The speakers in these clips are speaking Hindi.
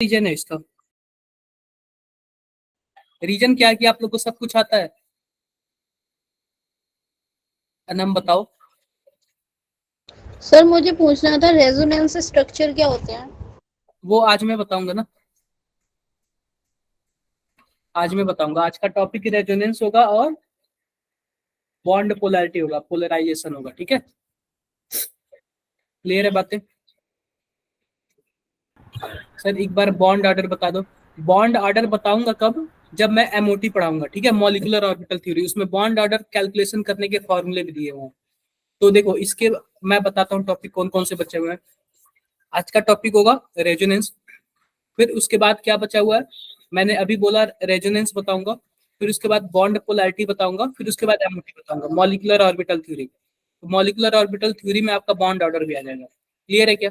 रीजन है इसका? रीजन क्या है कि आप लोग को सब कुछ आता है? नाम बताओ। सर मुझे पूछना था रेजोनेंस स्ट्रक्चर क्या होते हैं? वो आज मैं बताऊंगा ना, आज मैं बताऊंगा। आज का टॉपिक रेजोनेंस होगा और बॉन्ड पोलैरिटी होगा, पोलराइजेशन होगा। ठीक है, क्लियर है बातें? सर एक बार बॉन्ड ऑर्डर बता दो। बॉन्ड ऑर्डर बताऊंगा कब? जब मैं एमओटी पढ़ाऊंगा, ठीक है, मॉलिक्यूलर ऑर्बिटल थ्योरी। उसमें बॉन्ड ऑर्डर कैलकुलेशन करने के फॉर्मूले भी दिए हुए हैं। तो देखो इसके मैं बताता हूँ टॉपिक कौन कौन से बचे हुए हैं। आज का टॉपिक होगा रेजोनेंस, फिर उसके बाद क्या बचा हुआ है, मैंने अभी बोला रेजोनेंस बताऊंगा, फिर उसके बाद बॉन्ड पोलैरिटी बताऊंगा, फिर उसके बाद एमओटी बताऊंगा, मॉलिक्यूलर ऑर्बिटल थ्योरी। तो मॉलिक्यूलर ऑर्बिटल थ्योरी में आपका बॉन्ड ऑर्डर भी आ जाएगा। क्लियर है क्या?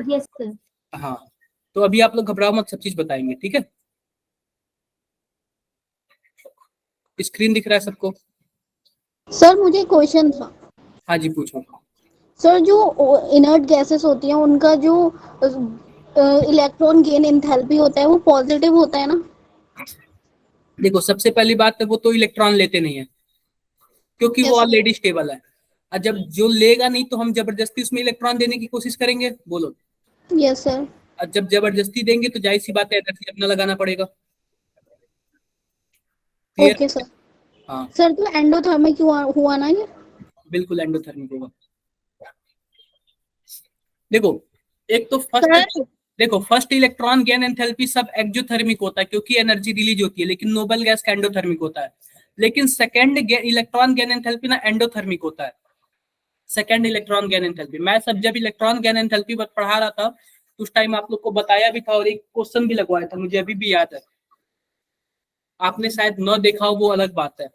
Yes sir. हाँ, तो अभी आप लोग घबराओ मत, सब चीज बताएंगे, ठीक है। स्क्रीन दिख रहा है सबको? सर मुझे क्वेश्चन था। हाँ जी, पूछो। सर जो इनर्ट गैसेस होती हैं उनका जो इलेक्ट्रॉन गेन एंथैल्पी होता है वो पॉजिटिव होता है ना? देखो सबसे पहली बात है, वो तो इलेक्ट्रॉन लेते नहीं है क्योंकि वो यस ऑलरेडी स्टेबल है। और जब जो लेगा नहीं तो हम जबरदस्ती उसमें इलेक्ट्रॉन देने की कोशिश करेंगे, बोलो। Yes sir. और जब जबरदस्ती देंगे तो जाहिर सी बात है एनर्जी अपना लगाना पड़ेगा। क्लियर? Okay sir. हाँ, सर तो एंडोथर्मिक हुआ ना ये? बिल्कुल एंडोथर्मिक होगा। देखो एक तो फर्स्ट, सर देखो फर्स्ट इलेक्ट्रॉन गेन एंथैल्पी सब एक्सोथर्मिक होता है क्योंकि एनर्जी रिलीज होती है, लेकिन नोबल गैस का एंडोथर्मिक होता है। लेकिन सेकंड इलेक्ट्रॉन गेन एंथैल्पी ना एंडोथर्मिक होता है। सेकंड इलेक्ट्रॉन गेन एंथैल्पी, मैं सब जब इलेक्ट्रॉन गेन एंथैल्पी पढ़ा रहा था तो उस टाइम आप लोग को बताया भी था और एक क्वेश्चन भी लगवाया था, मुझे अभी भी याद है। आपने शायद न देखा हो, वो अलग बात है।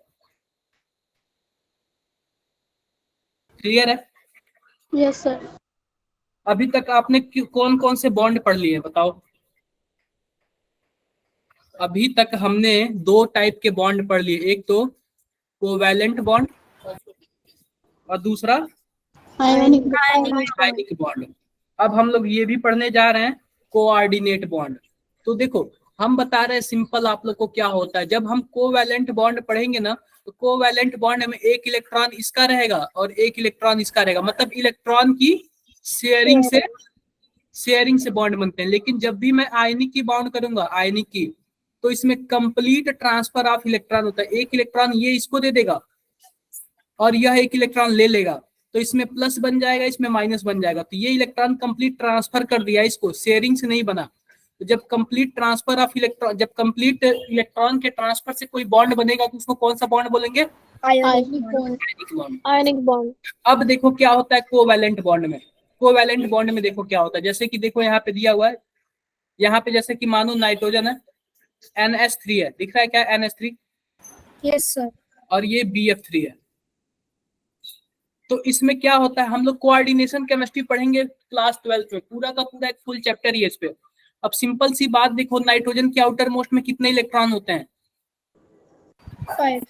क्लियर है? Yes sir. अभी तक आपने कौन कौन से बॉन्ड पढ़ लिए बताओ? अभी तक हमने दो टाइप के बॉन्ड पढ़ लिए, एक तो कोवैलेंट बॉन्ड और दूसरा आयोनिक आयनिक बॉन्ड। अब हम लोग ये भी पढ़ने जा रहे हैं कोऑर्डिनेट बॉन्ड। तो देखो हम बता रहे हैं सिंपल आप लोग को क्या होता है। जब हम कोवैलेंट बॉन्ड पढ़ेंगे ना, तो कोवैलेंट बॉन्ड में एक इलेक्ट्रॉन इसका रहेगा और एक इलेक्ट्रॉन इसका रहेगा, मतलब इलेक्ट्रॉन की शेयरिंग से बॉन्ड बनते हैं। लेकिन जब भी मैं आयनिक की बॉन्ड करूंगा, आयनिक की, तो इसमें कंप्लीट ट्रांसफर ऑफ इलेक्ट्रॉन होता है। एक इलेक्ट्रॉन ये इसको दे देगा और यह एक इलेक्ट्रॉन ले लेगा, तो इसमें प्लस बन जाएगा, इसमें माइनस बन जाएगा। तो ये इलेक्ट्रॉन कंप्लीट ट्रांसफर कर दिया, इसको शेयरिंग से नहीं बना। तो जब कंप्लीट ट्रांसफर ऑफ इलेक्ट्रॉन, जब कंप्लीट इलेक्ट्रॉन के ट्रांसफर से कोई बॉन्ड बनेगा तो उसको कौन सा बॉन्ड बोलेंगे? Ionic bond. Ionic bond. Ionic bond. अब देखो क्या होता है कोवैलेंट बॉन्ड में। कोवैलेंट बॉन्ड में देखो क्या होता है, जैसे कि देखो यहाँ पे दिया हुआ है, यहाँ पे जैसे कि मानो नाइट्रोजन है, NH3 है, दिख रहा है क्या NH3? Yes sir. और ये BF3 है। तो इसमें क्या होता है, हम लोग कोऑर्डिनेशन केमिस्ट्री पढ़ेंगे क्लास 12 में, पूरा का पूरा एक फुल चैप्टर ही है इस पे। अब सिंपल सी बात देखो, नाइट्रोजन के आउटर मोस्ट में कितने इलेक्ट्रॉन होते हैं? 5।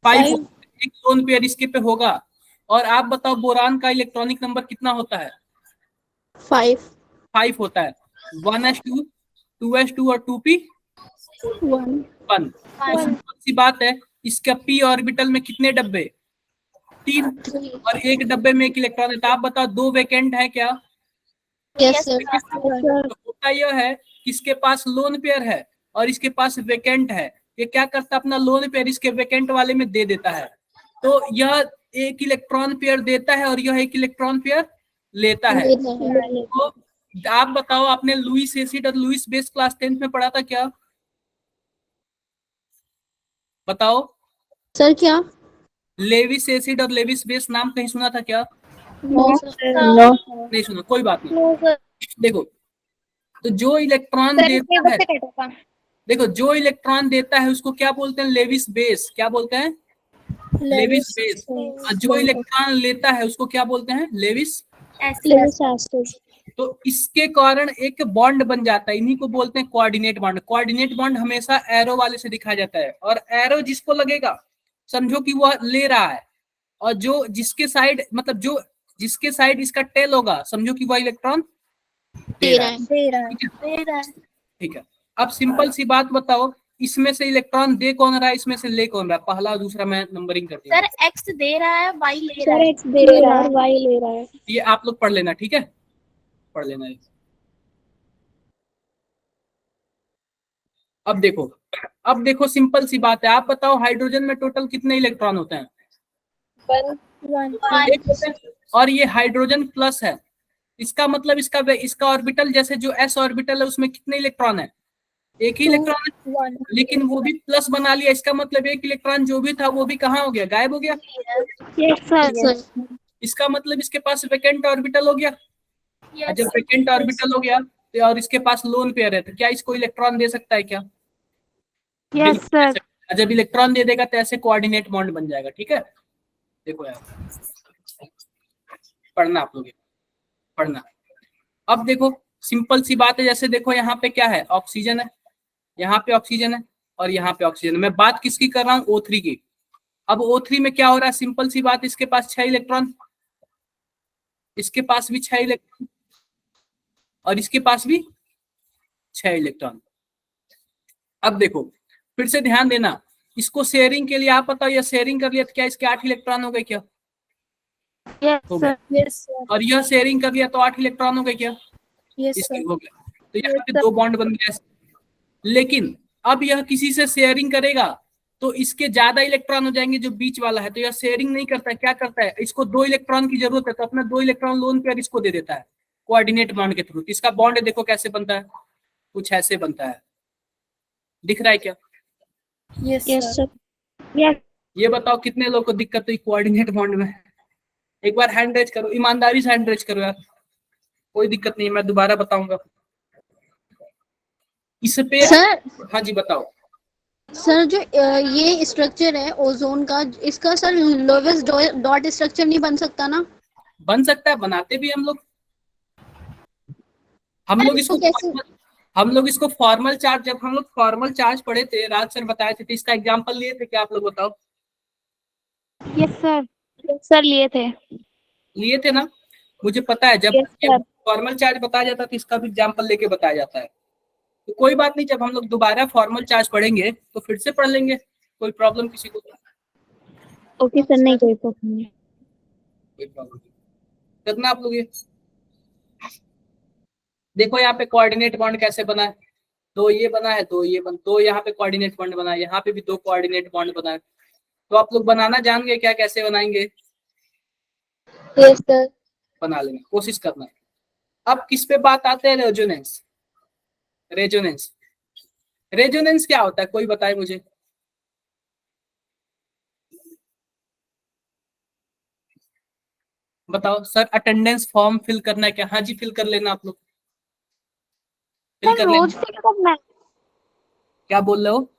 5। एक लोन पेयर इसके पे होगा। और आप बताओ बोरान का इलेक्ट्रॉनिक नंबर कितना होता है? 5। 5 होता है। 1s2, 2s2 और 2p 1। 1। तो सिंपल सी बात है, इसका p ऑर्बिटल में कितने डब्बे? 3। 3। और एक डब्बे में एक इलेक्ट्रॉन है। तो आप बताओ दो वैकेंट है क्या? Yes sir. तो होता यह है कि इसके पास लोन पेयर है और इसके पास वेकेंट है। ये क्या करता है, अपना लोन पेयर इसके वेकेंट वाले में दे देता है। तो यह एक इलेक्ट्रॉन पेयर देता है और यह एक इलेक्ट्रॉन पेयर लेता है। तो आप बताओ, आपने लुईस एसिड और लुईस बेस क्लास 10th में पढ़ा था क्या? बताओ। सर क्या? लेविस एसिड और लेविस बेस नाम कहीं सुना था क्या? No sir. नहीं सुना, कोई बात नहीं। No sir. देखो, तो जो इलेक्ट्रॉन देता है, देखो जो इलेक्ट्रॉन देता है उसको क्या बोलते हैं? Lewis base. क्या बोलते हैं? Lewis base. और जो इलेक्ट्रॉन लेता है उसको क्या बोलते हैं? लेविस। तो इसके कारण एक बॉन्ड बन जाता है, इन्हीं को बोलते हैं कोऑर्डिनेट बॉन्ड। कोऑर्डिनेट बॉन्ड हमेशा एरो वाले से दिखाया जाता है, और एरो जिसको लगेगा समझो कि वह ले रहा है, और जो जिसके साइड, मतलब जो जिसके साइड इसका टेल होगा समझो कि वह इलेक्ट्रॉन दे रहा है। ठीक है, अब सिंपल सी बात बताओ, इसमें से इलेक्ट्रॉन दे कौन रहा है, इसमें से ले कौन रहा है? पहला और दूसरा मैं नंबरिंग कर दिया। सर एक्स दे रहा है, वाई ले रहा सर है। एक्स दे रहा है और वाई ले रहा है। ये आप लोग पढ़ लेना, ठीक है, पढ़ लेना ये। अब देखो सिंपल सी बात है, आप बताओ हाइड्रोजन में टोटल कितने इलेक्ट्रॉन होते हैं? 1 एक होते हैं, और ये हाइड्रोजन प्लस है, इसका मतलब इसका ऑर्बिटल, जैसे जो s ऑर्बिटल है उसमें कितने इलेक्ट्रॉन है? एक ही इलेक्ट्रॉन है, 1 लेकिन वो भी प्लस बना लिया, इसका मतलब एक इलेक्ट्रॉन जो भी था वो भी कहाँ हो गया? गायब हो गया। Yes sir. इसका मतलब इसके पास वैकेंट ऑर्बिटल हो गया। और जब वैकेंट ऑर्बिटल हो गया तो और इसके पास लोन पेयर है, तो क्या इसको इलेक्ट्रॉन दे सकता है क्या? Yes sir. जब इलेक्ट्रॉन दे देगा तो ऐसे कोऑर्डिनेट बॉन्ड बन जाएगा। ठीक है, देखो यार, पढ़ना आप लोग, पढ़ना। अब देखो सिंपल सी बात है, जैसे देखो यहाँ पे क्या है, ऑक्सीजन है, यहाँ पे ऑक्सीजन है और यहाँ पे ऑक्सीजन है। मैं बात किसकी कर रहा हूँ? O3 की। अब O3 में क्या हो रहा है? सिंपल सी बात, इसके पास 6 इलेक्ट्रॉन, इसके पास भी 6 इलेक्ट्रॉन और इसके पास भी 6 इलेक्ट्रॉन। अब देखो फिर से ध्यान देना, इसको शेयरिंग के लिए आप बताओ, या शेयरिंग कर लिया तो क्या इसके 8 इलेक्ट्रॉन हो गए क्या? हो गए। यस सर, और यह शेयरिंग कर लिया तो 8 इलेक्ट्रॉन हो गए क्या? यस इसके सर, हो गए। तो यहाँ पे 2 बॉन्ड बन गया। लेकिन अब यह किसी से शेयरिंग करेगा तो इसके ज्यादा इलेक्ट्रॉन हो जाएंगे जो बीच वाला है, तो यह शेयरिंग नहीं करता है, क्या करता है? इसको 2 इलेक्ट्रॉन की जरूरत है तो अपना 2 इलेक्ट्रॉन लोन पेयर इसको दे देता है कोऑर्डिनेट बॉन्ड के थ्रू। इसका बॉन्ड देखो कैसे बनता है, कुछ ऐसे बनता है, दिख रहा है क्या? Yes yes sir. सर। ये बताओ कितने लोग को दिक्कत हुई कोऑर्डिनेट बॉन्ड में? एक बार हैंड रेज करो, ईमानदारी से हैंड रेज करो यार, कोई दिक्कत नहीं, मैं दोबारा बताऊंगा इस पे। सर हाँ जी बताओ। सर जो ये स्ट्रक्चर है ओजोन का, इसका सर लोवेस्ट डॉट स्ट्रक्चर नहीं बन सकता ना? बन सकता है, बनाते भी हम लोग। हम लोग इसको कैसे? हम लोग इसको फॉर्मल चार्ज, जब हम लोग फॉर्मल चार्ज पढ़े थे, राज सर बताए थे, तो इसका एग्जांपल लिए थे क्या आप लोग बताओ? Yes sir. सर लिए थे। लिए थे ना? मुझे पता है, जब Yes, sir. फॉर्मल चार्ज बताया जाता है तो इसका भी एग्जांपल लेके बताया जाता है। तो कोई बात नहीं, जब हम लोग दोबारा फॉर्मल चार्ज पढ़ेंगे तो फिर से पढ़ लेंगे, कोई प्रॉब्लम किसी को? ओके सर, नहीं कोई प्रॉब्लम नहीं। कोई प्रॉब्लम नहीं करना आप लोग। ये देखो यहाँ पे कोऑर्डिनेट बॉन्ड कैसे बना है, 2 ये बना है, 2 ये बन, 2 यहाँ पे कोऑर्डिनेट बॉन्ड बना है, यहाँ पे भी 2 कोऑर्डिनेट बॉन्ड बना है। तो आप लोग बनाना जान गए क्या, कैसे बनाएंगे? Yes sir. बना लेना, कोशिश करना। अब किस पे बात आते हैं? रेजोनेंस। रेजोनेंस, रेजोनेंस क्या होता है, कोई बताए मुझे? बताओ सर, अटेंडेंस फॉर्म फिल करना है क्या? हाँ जी, फिल कर लेना आप लोग, फिल कर रोज लेना। फिल करना है? क्या बोल रहे हो?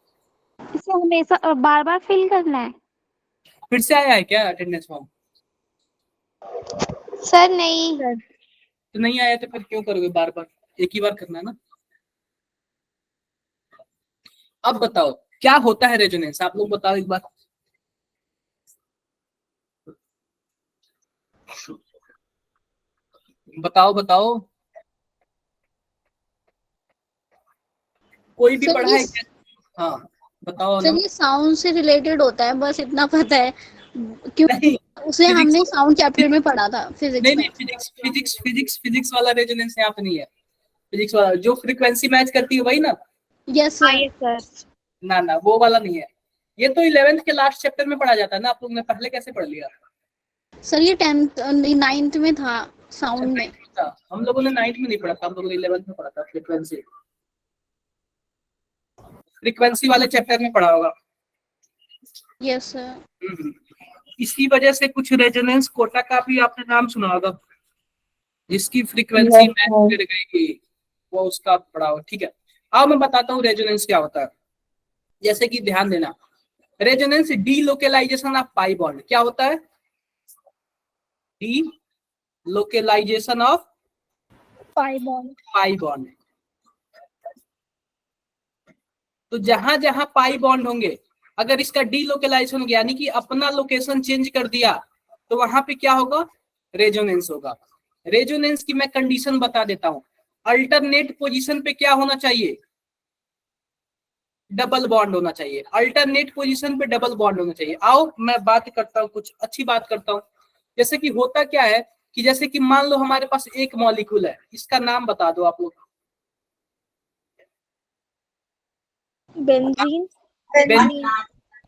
इसे हमेशा बार बार फिल करना है? फिर से आया है क्या अटेंडेंस फॉर्म? सर नहीं। तो नहीं आया तो फिर क्यों करोगे बार बार, एक ही बार करना है ना। अब बताओ क्या होता है रेजोनेंस, आप लोग बताओ एक बार। बताओ बताओ, कोई भी सर पढ़ा ये है क्या? हाँ बताओ सर ना। ये साउंड से रिलेटेड होता है, बस इतना पता है, क्यों नहीं, उसे फिजिक्स, हमने साउंड चैप्टर में पढ़ा था फिजिक्स नहीं में। नहीं, फिजिक्स वाला रेजोनेंस यहाँ पे नहीं है। फिजिक्स वाला जो फ्रीक्वेंसी मैच करती है वही ना? Yes sir. ना ना, वो वाला नहीं है। ये तो 11th के लास्ट चैप्टर में पढ़ा जाता है ना, आप लोग ने पहले कैसे पढ़ लिया? सर ये 10th 9th में था साउंड में। अच्छा, हम लोगों ने 9th में नहीं पढ़ा था, हम लोगों ने 11th में पढ़ा था। फ्रीक्वेंसी, फ्रीक्वेंसी वाले चैप्टर में पढ़ा होगा। Yes sir. इसी वजह से कुछ रेजोनेंस कोटा का भी आपने नाम सुना होगा, जिसकी फ्रीक्वेंसी मैच कर गई, वो उसका पढ़ा हो। ठीक है, अब मैं बताता हूँ रेजोनेंस क्या होता है। जैसे कि ध्यान देना, resonance D localisation of pi bond. क्या होता है? D localisation of pi bond. Pi bond. तो जहां जहां पाई बॉन्ड होंगे, अगर इसका डी लोकेलाइजेशन हो गया, यानी कि अपना लोकेशन चेंज कर दिया, तो वहां पे क्या होगा? रेजोनेंस होगा। रेजोनेंस की मैं कंडीशन बता देता हूं। अल्टरनेट पोजीशन पे क्या होना चाहिए, डबल बॉन्ड होना चाहिए। अल्टरनेट पोजीशन पे डबल बॉन्ड होना चाहिए। आओ मैं बात करता हूँ, कुछ अच्छी बात करता हूँ। जैसे कि होता क्या है कि जैसे कि मान लो हमारे पास एक मॉलिक्यूल है, इसका नाम बता दो आप लोग। Benzene. बेंजीन।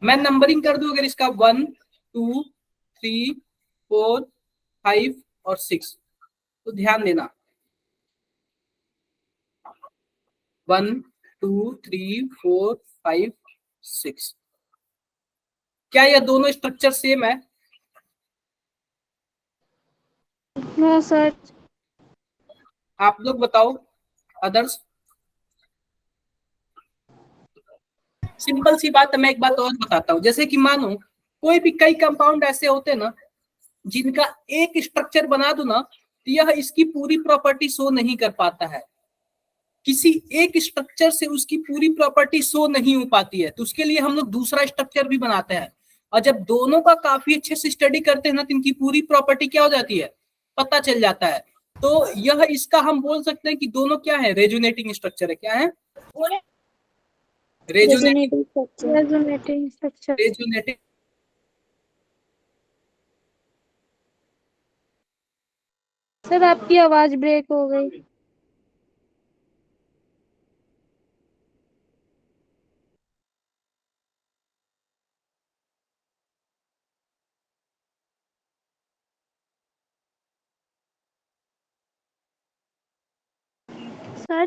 मैं नंबरिंग कर दूं अगर इसका 1 2 3 4 5 और 6, तो ध्यान देना 1 2 3 4 5 6। क्या ये दोनों स्ट्रक्चर सेम है? No, sir. आप लोग बताओ अदर्स। सिंपल सी बात है, मैं एक बात और बताता हूँ। जैसे कि मानो कोई भी कई कंपाउंड ऐसे होते हैं ना जिनका एक स्ट्रक्चर बना दो ना, तो यह इसकी पूरी प्रॉपर्टी शो नहीं कर पाता है। किसी एक स्ट्रक्चर से उसकी पूरी प्रॉपर्टी शो नहीं हो पाती है, तो उसके लिए हम लोग दूसरा स्ट्रक्चर भी बनाते हैं। और जब दोनों का काफी अच्छे से स्टडी करते हैं ना, तो इनकी पूरी प्रॉपर्टी क्या हो जाती है, पता चल जाता है। तो यह इसका हम बोल सकते हैं कि दोनों क्या है, रेजोनेटिंग स्ट्रक्चर है। क्या है? Resonating. Resonating structure. Resonating structure. Resonating. Sir आपकी आवाज ब्रेक हो गई। सर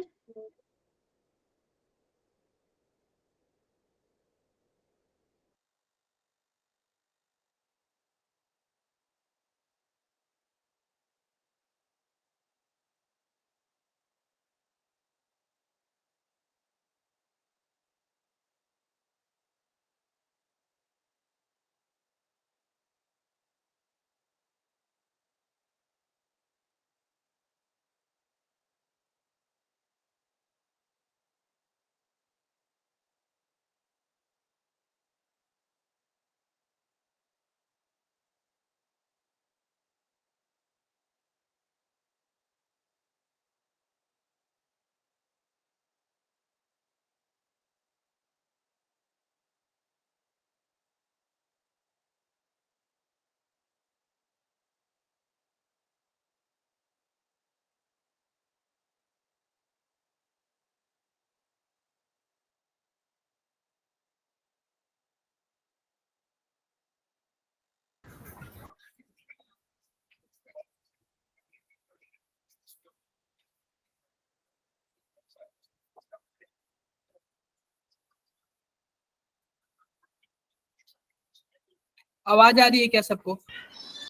आवाज आ रही है क्या सबको?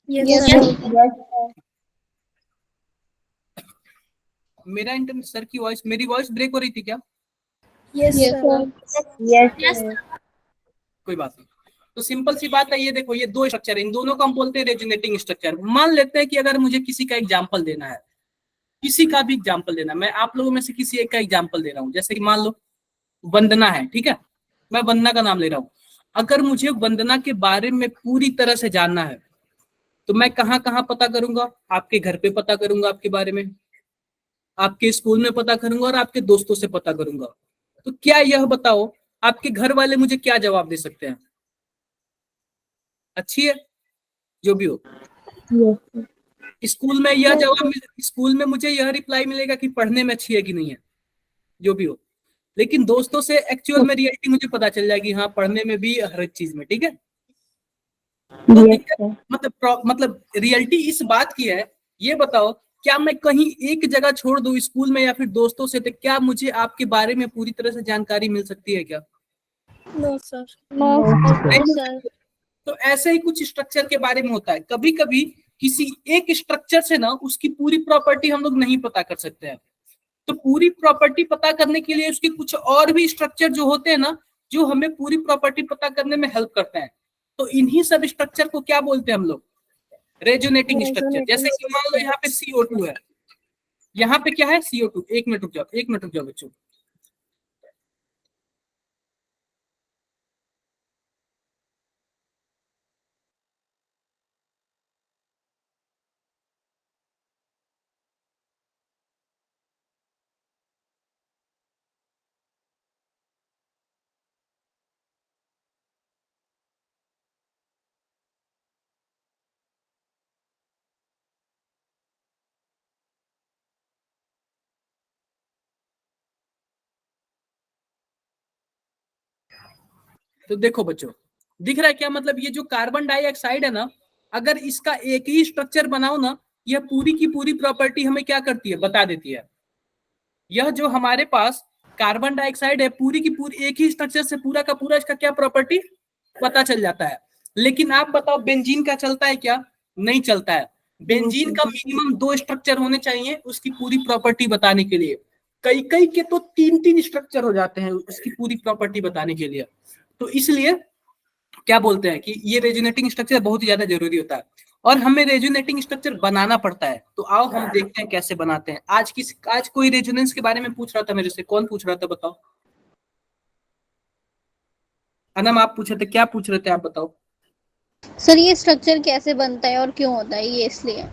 Yes, sir. मेरा इंटरनेट, सर की वॉइस, मेरी वॉइस ब्रेक हो रही थी क्या? Yes, Yes, sir. yes, कोई बात नहीं। तो सिंपल सी बात है, ये देखो ये दो स्ट्रक्चर है, इन दोनों को हम बोलते हैं रेजोनेटिंग स्ट्रक्चर। मान लेते हैं कि अगर मुझे किसी का एग्जांपल देना है, किसी का भी एग्जांपल देना, मैं आप लोगों में से किसी एक का एग्जांपल दे रहा हूँ। जैसे कि मान लो वंदना है, ठीक है, मैं वंदना का नाम ले रहा हूँ। अगर मुझे वंदना के बारे में पूरी तरह से जानना है, तो मैं कहाँ कहाँ पता करूंगा? आपके घर पे पता करूंगा आपके बारे में, आपके स्कूल में पता करूंगा, और आपके दोस्तों से पता करूंगा। तो क्या यह बताओ आपके घर वाले मुझे क्या जवाब दे सकते हैं? अच्छी है, जो भी हो। स्कूल में यह जवाब स्कूल में मुझे यह रिप्लाई मिलेगा कि पढ़ने में अच्छी है कि नहीं है, जो भी हो। लेकिन दोस्तों से एक्चुअल में रियलिटी मुझे पता चल जाएगी, हाँ पढ़ने में भी, हर एक चीज में, ठीक है। तो दिक्कत मतलब रियलिटी इस बात की है, ये बताओ क्या मैं कहीं एक जगह छोड़ दूं स्कूल में या फिर दोस्तों से, तो क्या मुझे आपके बारे में पूरी तरह से जानकारी मिल सकती है क्या? No, sir. no, नहीं? No, sir. तो ऐसे ही कुछ स्ट्रक्चर के बारे में होता है। कभी कभी किसी एक स्ट्रक्चर से ना उसकी पूरी प्रॉपर्टी हम लोग नहीं पता कर सकते हैं। तो पूरी प्रॉपर्टी पता करने के लिए उसके कुछ और भी स्ट्रक्चर जो होते हैं ना, जो हमें पूरी प्रॉपर्टी पता करने में हेल्प करते हैं। तो इन्हीं सब स्ट्रक्चर को क्या बोलते हैं हम लोग? Resonating structure. जैसे Resonating कि मान लो यहाँ पे CO2 है, यहाँ पे क्या है, CO2। एक मिनट रुक जाओ, एक मिनट रुक जाओ बच्चों। तो देखो बच्चों, दिख रहा है क्या? मतलब ये जो कार्बन डाइऑक्साइड है ना, अगर इसका एक ही स्ट्रक्चर बनाओ ना, यह पूरी की पूरी प्रॉपर्टी हमें क्या करती है, बता देती है। यह जो हमारे पास कार्बन डाइऑक्साइड है, पूरी की पूरी एक ही स्ट्रक्चर से पूरा का पूरा इसका क्या प्रॉपर्टी पता चल जाता है। लेकिन आप बताओ बेंजीन का चलता है क्या? नहीं चलता है। बेंजीन का मिनिमम 2 स्ट्रक्चर होने चाहिए उसकी पूरी प्रॉपर्टी बताने के लिए। कई कई के तो 3 स्ट्रक्चर हो जाते हैं उसकी पूरी प्रॉपर्टी बताने के लिए। तो इसलिए क्या बोलते हैं कि ये रेजोनेटिंग स्ट्रक्चर बहुत ही ज्यादा जरूरी होता है, और हमें रेजोनेटिंग स्ट्रक्चर बनाना पड़ता है। तो आओ हम देखते हैं कैसे बनाते हैं। आज कोई रेजोनेंस के बारे में पूछ रहा था मेरे से, कौन पूछ रहा था बताओ? अनम आप पूछ रहे थे, क्या पूछ रहे थे आप बताओ? सर ये स्ट्रक्चर कैसे बनता है और क्यों होता है, ये इसलिए।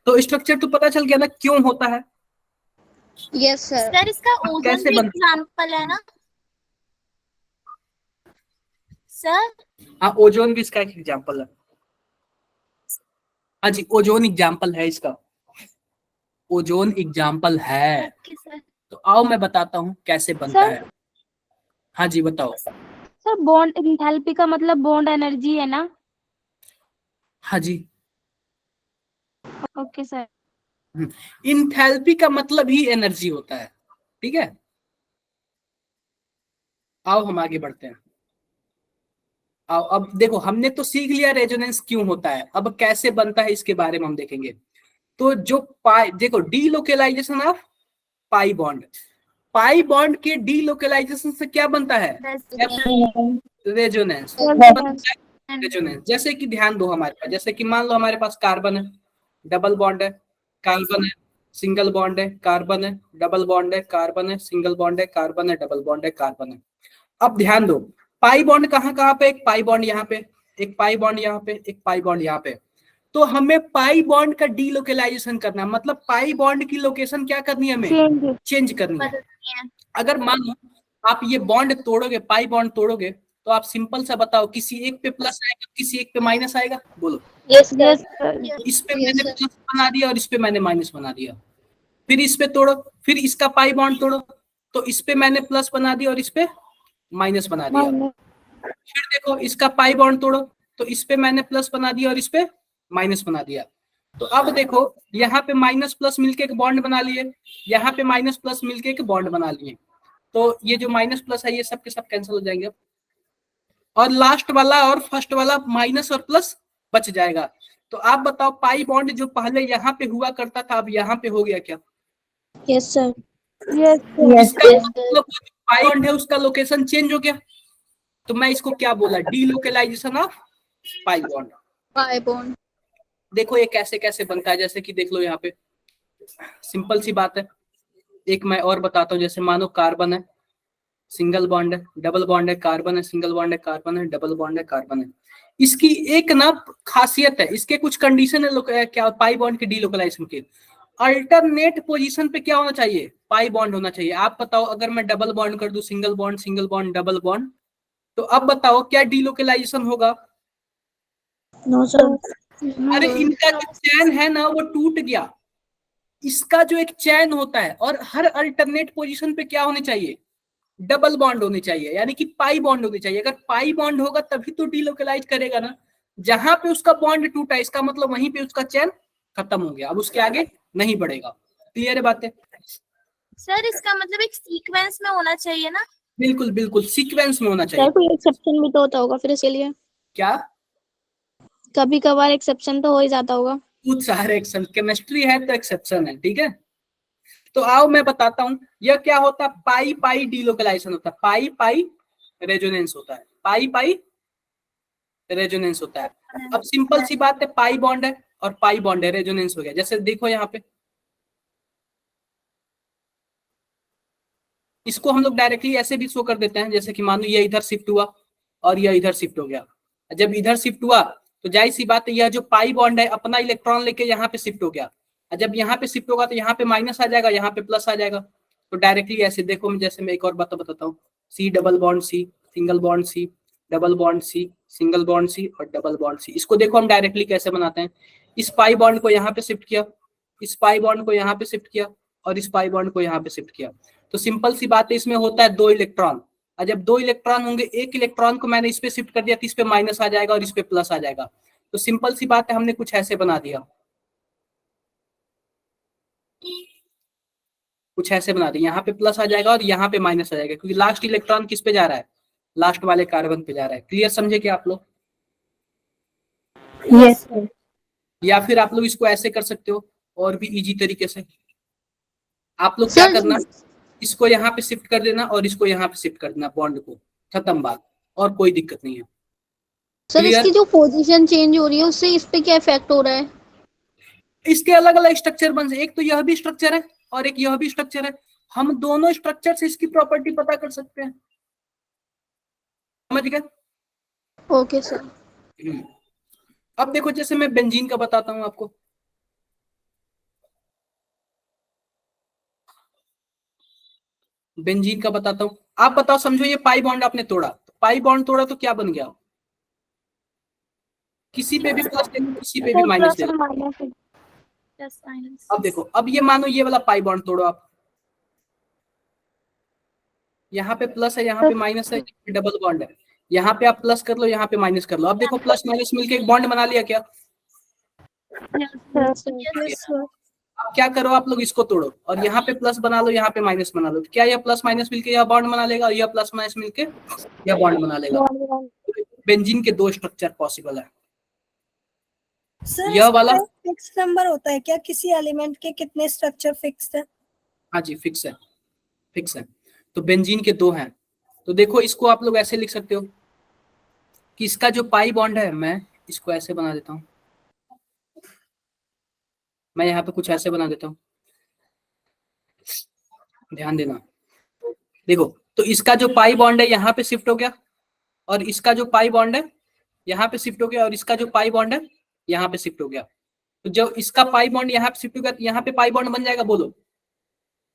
तो स्ट्रक्चर तो पता चल गया ना क्यों होता है। Yes sir. सर इसका अब ओजोन कैसे भी बनता एग्जाम्पल है ना सर? हाँ, ओजोन भी इसका एक एग्जाम्पल है। हाँ जी, ओजोन एग्जाम्पल है इसका, ओजोन एग्जाम्पल है। Okay sir. तो आओ मैं बताता हूँ कैसे बनता सर है। हाँ जी बताओ। सर बॉन्ड एंथैल्पी का मतलब बॉन्ड एनर्जी है ना? हाँ जी, ओके सर। इंथैल्पी का मतलब ही एनर्जी होता है, ठीक है। आओ हम आगे बढ़ते हैं। आओ, अब देखो हमने तो सीख लिया रेजोनेंस क्यों होता है, अब कैसे बनता है इसके बारे में हम देखेंगे। तो जो पाई, देखो delocalisation of pi bond, pi bond के डीलोकेलाइजेशन से क्या बनता है? रेजोनेंस। रेजोनेंस जैसे कि ध्यान दो हमारे पास, जैसे कि मान लो हमारे पास कार्बन है, डबल बॉन्ड है, कार्बन है, सिंगल बॉन्ड है, कार्बन है, डबल बॉन्ड है, कार्बन है, सिंगल बॉन्ड है, कार्बन है, डबल बॉन्ड है, कार्बन है। अब ध्यान दो, पाई बॉन्ड कहाँ कहाँ पे? एक पाई बॉन्ड यहाँ पे, एक पाई बॉन्ड यहाँ पे, एक पाई बॉन्ड यहाँ पे। तो हमें पाई बॉन्ड का डीलोकेलाइजेशन करना है, मतलब पाई बॉन्ड की लोकेशन क्या करनी है, हमें चेंज करनी है। बदलती हैं। अगर मान लो आप ये बॉन्ड तोड़ोगे, पाई बॉन्ड तोड़ोगे, तो आप सिंपल सा बताओ, किसी एक पे प्लस आएगा, किसी एक पे माइनस आएगा, बोलो। Yes sir. इस पे मैंने प्लस बना दिया और इस पे मैंने माइनस बना दिया। फिर इस पे तोड़ो, फिर इसका पाई बॉन्ड तोड़ो, तो इस पे मैंने प्लस बना दिया और इस पे माइनस बना दिया। फिर देखो इसका पाई बॉन्ड तोड़ो, तो इस पे मैंने प्लस बना दिया और इस पे माइनस बना दिया। तो अब देखो यहाँ पे माइनस प्लस मिलके एक बॉन्ड बना लिए, यहाँ पे माइनस प्लस मिलके एक बॉन्ड बना लिए। तो ये जो माइनस प्लस है ये सब के सब कैंसिल हो जाएंगे, और लास्ट वाला और फर्स्ट वाला माइनस और प्लस बच जाएगा। तो आप बताओ पाई बॉन्ड जो पहले यहाँ पे हुआ करता था अब यहाँ पे हो गया क्या? Yes sir. इसका मतलब पाई बॉन्ड है उसका लोकेशन चेंज हो गया। तो मैं इसको क्या बोला? Delocalisation of pi bond. Pi bond. देखो ये कैसे कैसे बनता है, जैसे कि देख लो यहाँ पे सिंपल सी बात है। एक मैं और बताता हूँ, जैसे मानो कार्बन है, सिंगल बॉन्ड है, डबल बॉन्ड है, कार्बन है, सिंगल बॉन्ड है, कार्बन है, डबल बॉन्ड है, कार्बन है। इसकी एक ना खासियत है, इसके कुछ कंडीशन है क्या पाई बॉन्ड के डीलोकलाइजेशन के। अल्टरनेट पोजीशन पे क्या होना चाहिए? पाई बॉन्ड होना चाहिए। आप बताओ अगर मैं डबल बॉन्ड कर दूं, सिंगल बॉन्ड डबल बॉन्ड, तो अब बताओ क्या डीलोकलाइजेशन होगा? No sir. अरे इनका जो चैन है ना वो टूट गया। इसका जो एक चैन होता है, और हर अल्टरनेट पोजीशन पे क्या होनी चाहिए? डबल बॉन्ड होनी चाहिए, यानी कि पाई बॉन्ड होनी चाहिए। अगर पाई बॉन्ड होगा तभी तो डीलोकलाइज करेगा ना। जहां पे उसका बॉन्ड टूटा इसका मतलब वहीं पे उसका चैन खत्म हो गया, अब उसके आगे नहीं बढ़ेगा। क्लियर है बातें? सर इसका मतलब एक सीक्वेंस में होना चाहिए ना? बिल्कुल बिल्कुल सीक्वेंस में होना सर चाहिए। कोई एक्सेप्शन भी तो होता होगा फिर इसके लिए, क्या? कभी कभार एक्सेप्शन तो हो ही जाता होगा। कुछ सारे एक्सेप्शन, केमिस्ट्री है तो एक्सेप्शन है, ठीक है। तो आओ मैं बताता हूं यह क्या होता है। पाई पाई डीलोकलाइजेशन होता है, पाई पाई रेजोनेंस होता है, पाई पाई रेजोनेंस होता है। अब सिंपल सी बात है, पाई बॉन्ड है और पाई बॉन्ड है, रेजोनेंस हो गया। जैसे देखो यहाँ पे इसको हम लोग डायरेक्टली ऐसे भी शो कर देते हैं, जैसे कि मान लो ये इधर शिफ्ट हुआ और यह इधर शिफ्ट हो गया। जब इधर शिफ्ट हुआ तो जाहिर सी बात है यह जो पाई बॉन्ड है अपना इलेक्ट्रॉन लेके यहाँ पे शिफ्ट हो गया। जब यहाँ पे शिफ्ट होगा तो यहाँ पे माइनस आ जाएगा, यहाँ पे प्लस आ जाएगा। तो डायरेक्टली ऐसे देखो, जैसे मैं एक और बात बताता हूँ, C double bond C, single bond C, double bond C, single bond C और डबल बॉन्ड सी। इसको देखो हम डायरेक्टली कैसे बनाते हैं। इस पाई बॉन्ड को यहाँ पे शिफ्ट किया, इस पाई बॉन्ड को यहाँ पे शिफ्ट किया और इस पाई बॉन्ड को यहाँ पे शिफ्ट किया। तो सिंपल सी बात है, इसमें होता है 2 इलेक्ट्रॉन। और जब 2 इलेक्ट्रॉन होंगे, एक इलेक्ट्रॉन को मैंने इस पे शिफ्ट कर दिया तो इस पे माइनस आ जाएगा और इस पे प्लस आ जाएगा। तो सिंपल सी बात है, हमने कुछ ऐसे बना दिया, कुछ ऐसे बना दिया, यहाँ पे प्लस आ जाएगा और यहाँ पे माइनस आ जाएगा, क्योंकि लास्ट इलेक्ट्रॉन किस पे जा रहा है, लास्ट वाले कार्बन पे जा रहा है। क्लियर समझे क्या आप लोग? Yes sir. या फिर आप लोग इसको ऐसे कर सकते हो और भी इजी तरीके से। आप लोग क्या सर करना, इसको यहाँ पे शिफ्ट कर देना और इसको यहाँ पे शिफ्ट कर देना, बॉन्ड को, खत्म बात, और कोई दिक्कत नहीं है। Sir Clear? इसकी जो पोजीशन चेंज हो रही है उससे इस पे क्या इफेक्ट हो रहा है? इसके अलग अलग स्ट्रक्चर बन सकते, एक तो यह भी स्ट्रक्चर है और एक यह भी स्ट्रक्चर है, हम दोनों स्ट्रक्चर से इसकी प्रॉपर्टी पता कर सकते हैं। समझ गए? Okay sir. अब देखो, जैसे मैं बेंजीन का बताता हूं आपको, बेंजीन का बताता हूं। आप बताओ, समझो ये पाई बॉन्ड आपने तोड़ा, तो पाई बॉन्ड तोड़ा तो क्या बन गया? किसी पे भी प्लस ले लो, किसी पे भी माइनस ले लो। Plus minus. अब देखो, अब ये मानो ये वाला पाई बॉन्ड तोड़ो आप, यहाँ पे प्लस है, यहाँ पे माइनस है, डबल बॉन्ड है, यहाँ पे आप प्लस कर लो, यहाँ पे माइनस कर लो। अब देखो, प्लस माइनस मिलके एक बॉन्ड बना लिया क्या? अब क्या करो आप लोग, इसको तोड़ो और यहाँ पे प्लस बना लो, यहाँ पे माइनस बना लो। तो क्या यह प्लस माइनस मिलके यह बॉन्ड बना लेगा और यह प्लस माइनस मिलके यह बॉन्ड बना लेगा? बेंजीन के 2 स्ट्रक्चर पॉसिबल है। सर यह वाला फिक्स नंबर होता है क्या? किसी एलिमेंट के कितने स्ट्रक्चर फिक्स्ड है? हाँ जी, फिक्स है, फिक्स है। तो बेंजीन के 2 हैं। तो देखो, इसको आप लोग ऐसे लिख सकते हो कि इसका जो पाई बॉन्ड है, मैं इसको ऐसे बना देता हूँ, मैं यहाँ पे कुछ ऐसे बना देता हूँ, ध्यान देना। देखो, तो इसका जो पाई बॉन्ड है यहाँ पे शिफ्ट हो गया और इसका जो पाई बॉन्ड है यहाँ पे शिफ्ट हो गया और इसका जो पाई बॉन्ड है यहाँ पे शिफ्ट हो गया। तो जब इसका पाई बॉन्ड यहाँ पे शिफ्ट हो गया तो यहाँ पे पाई बॉन्ड बन जाएगा, बोलो।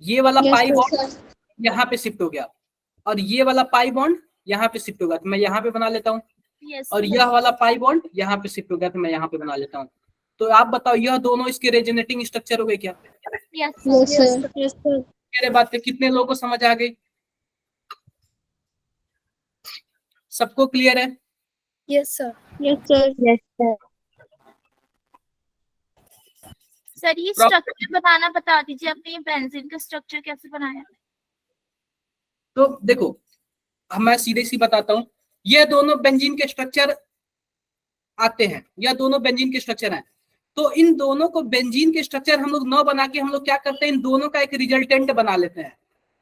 ये वाला पाई बॉन्ड यहाँ पे शिफ्ट हो गया और ये वाला पाई बॉन्ड यहाँ पे शिफ्ट होगा, तो मैं यहाँ पे बना लेता हूँ। और यह वाला पाई बॉन्ड यहाँ पे शिफ्ट हो गया, तो मैं यहाँ पे बना लेता हूँ। तो आप बताओ, यह दोनों इसके रेजोनेटिंग स्ट्रक्चर हो गए क्या? Yes sir. मेरे बात पे कितने लोगों को समझ आ गई? सबको क्लियर है? Yes sir. Yes sir. Yes sir. Sir ये स्ट्रक्चर बताना बता दीजिए, आपने ये बेंजीन का स्ट्रक्चर कैसे बनाया? तो देखो, मैं सीधे सी बताता हूँ, ये दोनों बेंजीन के स्ट्रक्चर आते हैं, या दोनों बेंजीन के स्ट्रक्चर हैं। तो इन दोनों को बेंजीन के स्ट्रक्चर हम लोग न बना के हम लोग क्या करते हैं, इन दोनों का एक रिजल्टेंट बना लेते हैं,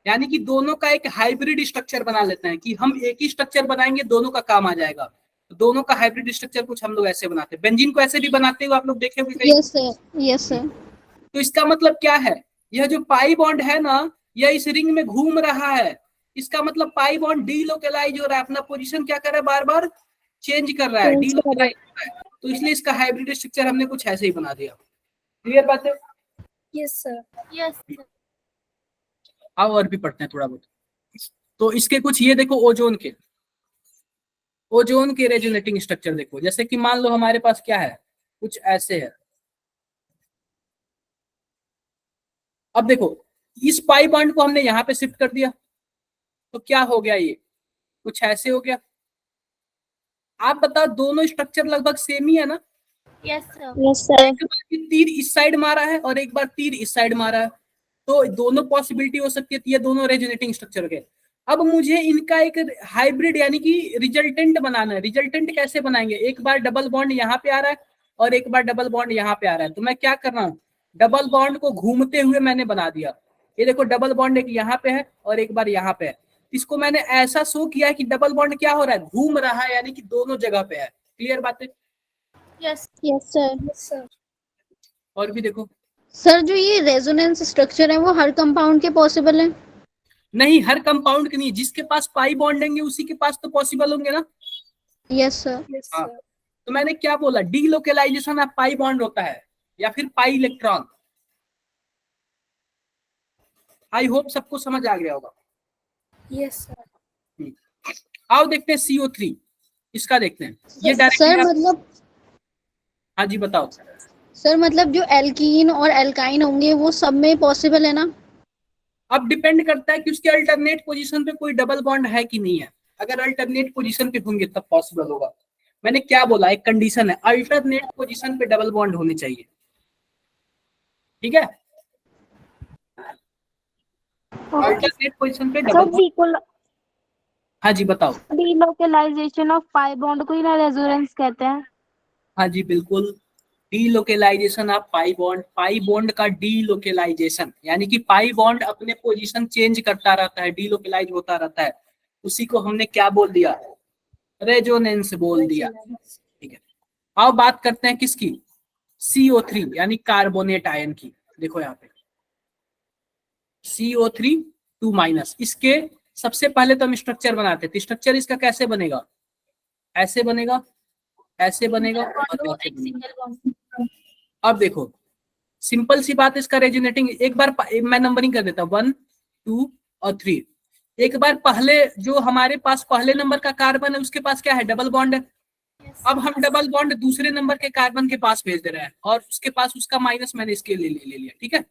यानी कि दोनों का एक हाइब्रिड स्ट्रक्चर बना लेते हैं कि हम एक ही स्ट्रक्चर बनाएंगे, दोनों का काम आ जाएगा। तो दोनों का हाइब्रिड स्ट्रक्चर कुछ हम लोग ऐसे बनाते हैं। बेंजीन को ऐसे भी बनाते हो आप लोग, देखे होंगे कहीं। Yes sir. Yes sir. तो इसका मतलब क्या है, यह जो पाई बॉन्ड है ना, यह इस रिंग में घूम रहा है। इसका मतलब पाई बॉन्ड डीलोकलाइज हो रहा है, अपना पोजीशन क्या कर रहा है, बार बार चेंज कर रहा है, डीलोकलाइज हो रहा है। तो इसलिए इसका हाइब्रिड स्ट्रक्चर हमने कुछ ऐसे ही बना दिया। क्लियर बात है? Yes sir. यस। आओ और भी पढ़ते हैं थोड़ा बहुत। तो इसके कुछ ये देखो, ओजोन के रेजोनेटिंग स्ट्रक्चर देखो। जैसे कि मान लो हमारे पास क्या है, कुछ ऐसे है। अब देखो, इस पाई बॉन्ड को हमने यहाँ पे शिफ्ट कर दिया, तो क्या हो गया, ये कुछ ऐसे हो गया। आप बताओ, दोनों स्ट्रक्चर लगभग सेम ही है ना? Yes sir. Yes sir. तीर इस साइड मारा है और एक बार तीर इस साइड मारा है, तो दोनों पॉसिबिलिटी हो सकती है, ये दोनों रेजोनेटिंग स्ट्रक्चर के। अब मुझे इनका एक हाइब्रिड यानी कि रिजल्टेंट बनाना है। रिजल्टेंट कैसे बनाएंगे, एक बार डबल बॉन्ड यहाँ पे आ रहा है और एक बार डबल बॉन्ड यहाँ पे आ रहा है, तो मैं क्या कर रहा हूँ, डबल बॉन्ड को घूमते हुए मैंने बना दिया। ये देखो, डबल बॉन्ड एक यहाँ पे है और एक बार यहाँ पे है। इसको मैंने ऐसा शो किया है कि डबल बॉन्ड क्या हो रहा है, घूम रहा है, यानी कि दोनों जगह पे है। क्लियर बात है? Yes. Yes sir. Yes sir. और भी देखो, सर जो ये रेजोनेंस स्ट्रक्चर है वो हर कंपाउंड के पॉसिबल है? नहीं, हर कंपाउंड के नहीं, जिसके पास पाई बॉन्ड होंगे उसी के पास तो पॉसिबल होंगे ना। Yes sir. यस हाँ। सर। तो मैंने क्या बोला, डीलोकलाइजेशन ऑफ पाई बॉन्ड होता है या फिर पाई इलेक्ट्रॉन। आई होप सबको समझ आ गया होगा। Yes sir. आओ देखते हैं CO3, इसका देखते हैं। ये सर डायरेक्टली मतलब हाँ जी बताओ। सर मतलब जो एल्कीन और एल्काइन होंगे वो सब में पॉसिबल है ना? अब डिपेंड करता है कि उसके अल्टरनेट पोजीशन पे कोई डबल बॉन्ड है कि नहीं है। अगर अल्टरनेट पोजीशन पे होंगे तब पॉसिबल होगा। मैंने क्या बोला, एक कंडीशन है, अल्टरनेट पोजीशन पे डबल बॉन्ड होने चाहिए, ठीक है। अल्टरनेट पोजीशन पे डबल बॉन्ड। हाँ जी बताओ। डीलोकेलाइजेशन ऑफ पाई बॉन्ड को ही ना रेजोनेंस कहते हैं। हाँ जी बिल्कुल, डीलोकेलाइजेशन ऑफ पाई बॉन्ड का डीलोकेलाइजेशन, यानी कि पाई बॉन्ड अपने पोजीशन चेंज करता रहता है, डीलोकेलाइज होता रहता है, उसी को हमने क्या बोल दिया, रेजोनेंस बोल दिया, ठीक है। अब बात करते हैं किसकी, CO3 यानी कार्बोनेट आयन की। देखो यहाँ पे CO3 2-, इसके सबसे पहले तो हम स्ट्रक्चर बनाते हैं। स्ट्रक्चर इसका कैसे बनेगा, ऐसे बनेगा, ऐसे बनेगा और ऐसे बनेगा। अब देखो सिंपल सी बात, इसका रेजोनेटिंग एक बार मैं नंबरिंग कर देता हूं 1 2 और 3। एक बार पहले जो हमारे पास पहले नंबर का कार्बन है उसके पास क्या है, डबल बॉन्ड है। अब हम डबल बॉन्ड दूसरे नंबर के कार्बन के पास भेज दे रहे हैं और उसके पास उसका माइनस मैंने इसके लिए ले लिया, ठीक है।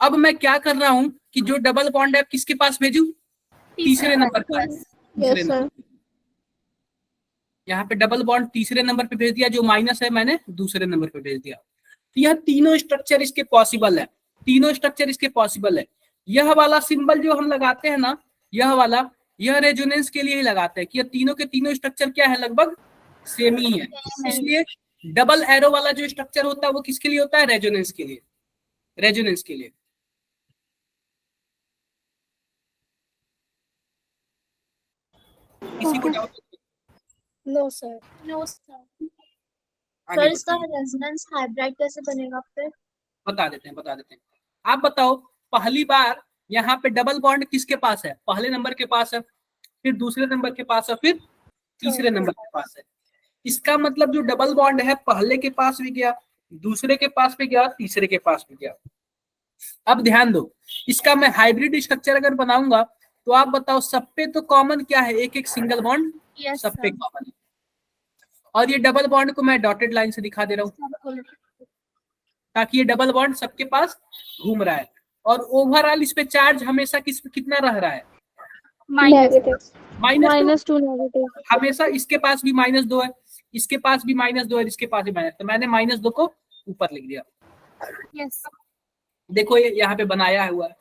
अब मैं क्या कर रहा हूं कि जो डबल बॉन्ड है किसके पास भेजू, तीसरे नंबर का, तीसरे नंबर। यहाँ पे डबल बॉन्ड तीसरे नंबर पे भेज दिया, जो माइनस है मैंने दूसरे नंबर पे भेज दिया। तो यह तीनों स्ट्रक्चर इसके पॉसिबल है, तीनों स्ट्रक्चर इसके पॉसिबल है। यह वाला सिंबल जो हम लगाते हैं ना, यह वाला, यह रेजोनेंस के लिए ही लगाते हैं कि यह तीनों के तीनों स्ट्रक्चर क्या है, लगभग सेम ही है। इसलिए डबल एरो वाला जो स्ट्रक्चर होता है वो किसके लिए होता है, रेजोनेंस के लिए, रेजोनेंस के लिए। किसी को doubt? No sir. No sir. आगे सर इसका बताइए। रेजोनेंस हाइब्रिड कैसे बनेगा फिर? बता देते हैं, बता देते हैं। आप बताओ, पहली बार यहाँ पे डबल बॉन्ड किसके पास है, पहले नंबर के पास है, फिर दूसरे नंबर के पास है, फिर तीसरे नंबर के पास है। इसका मतलब जो डबल बॉन्ड है पहले के पास भी गया, दूसरे के पास भी गया, तीसरे के पास भी गया। अब ध्यान दो, इसका मैं हाइब्रिड स्ट्रक्चर अगर बनाऊंगा तो आप बताओ सब पे तो कॉमन क्या है, एक एक सिंगल बॉन्ड Yes, सब पे sir. कॉमन है। और ये डबल बॉन्ड को मैं डॉटेड लाइन से दिखा दे रहा हूँ ताकि ये डबल बॉन्ड सबके पास घूम रहा है। और ओवरऑल इस पे चार्ज हमेशा कितना रह रहा है, -2 नेगेटिव। हमेशा इसके पास भी -2 है, इसके पास भी -2 है, इसके पास भी माइनस, तो मैंने -2 को ऊपर लिख दिया। Yes. देखो ये यहाँ पे बनाया हुआ है,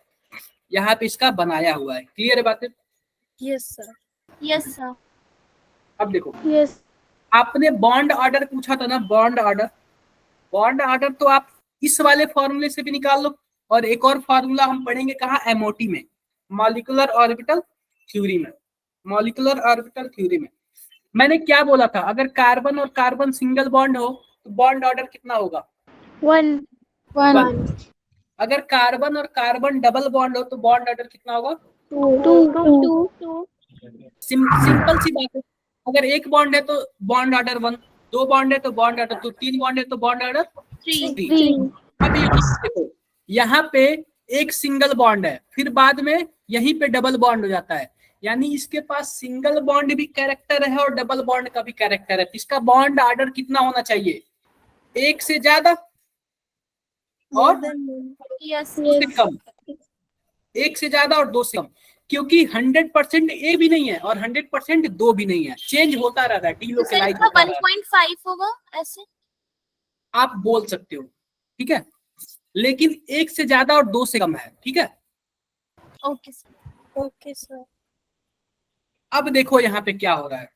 यहाँ पे इसका बनाया हुआ है, क्लियर है बातें? Yes sir. Yes, sir. अब देखो यस आपने बॉन्ड ऑर्डर पूछा था ना, बॉन्ड ऑर्डर, बॉन्ड ऑर्डर तो आप इस वाले फॉर्मूले से भी निकाल लो। और एक और फॉर्मूला हम पढ़ेंगे कहाँ, MOT में, मॉलिक्यूलर ऑर्बिटल थ्योरी में, मॉलिक्यूलर ऑर्बिटल थ्योरी में। मैंने क्या बोला था, अगर कार्बन और कार्बन सिंगल बॉन्ड हो तो बॉन्ड ऑर्डर कितना होगा, 1 अगर कार्बन और कार्बन डबल बॉन्ड हो तो बॉन्ड ऑर्डर कितना होगा, 2 सिंपल सी बात है। अगर एक बॉन्ड है तो बॉन्ड ऑर्डर 1, 2 बॉन्ड है तो बॉन्ड ऑर्डर 2, 3 बॉन्ड है तो बॉन्ड ऑर्डर 3। 3 अब देखो यहाँ पे एक सिंगल बॉन्ड है, फिर बाद में यहीं पे डबल बॉन्ड हो जाता है, यानी इसके पास सिंगल बॉन्ड भी कैरेक्टर है और डबल बॉन्ड का भी कैरेक्टर है। इसका बॉन्ड ऑर्डर कितना होना चाहिए, एक से ज्यादा और Yes. दो से कम, एक से ज्यादा और दो से कम, क्योंकि 100% ए भी नहीं है और 100% दो भी नहीं है, चेंज होता रहता है, तो सर डीलोकेलाइज इसका होता रहता है। 1.5 होगा ऐसे? आप बोल सकते हो, ठीक है, लेकिन एक से ज्यादा और दो से कम है, ठीक है। Okay sir. Okay sir. अब देखो यहाँ पे क्या हो रहा है,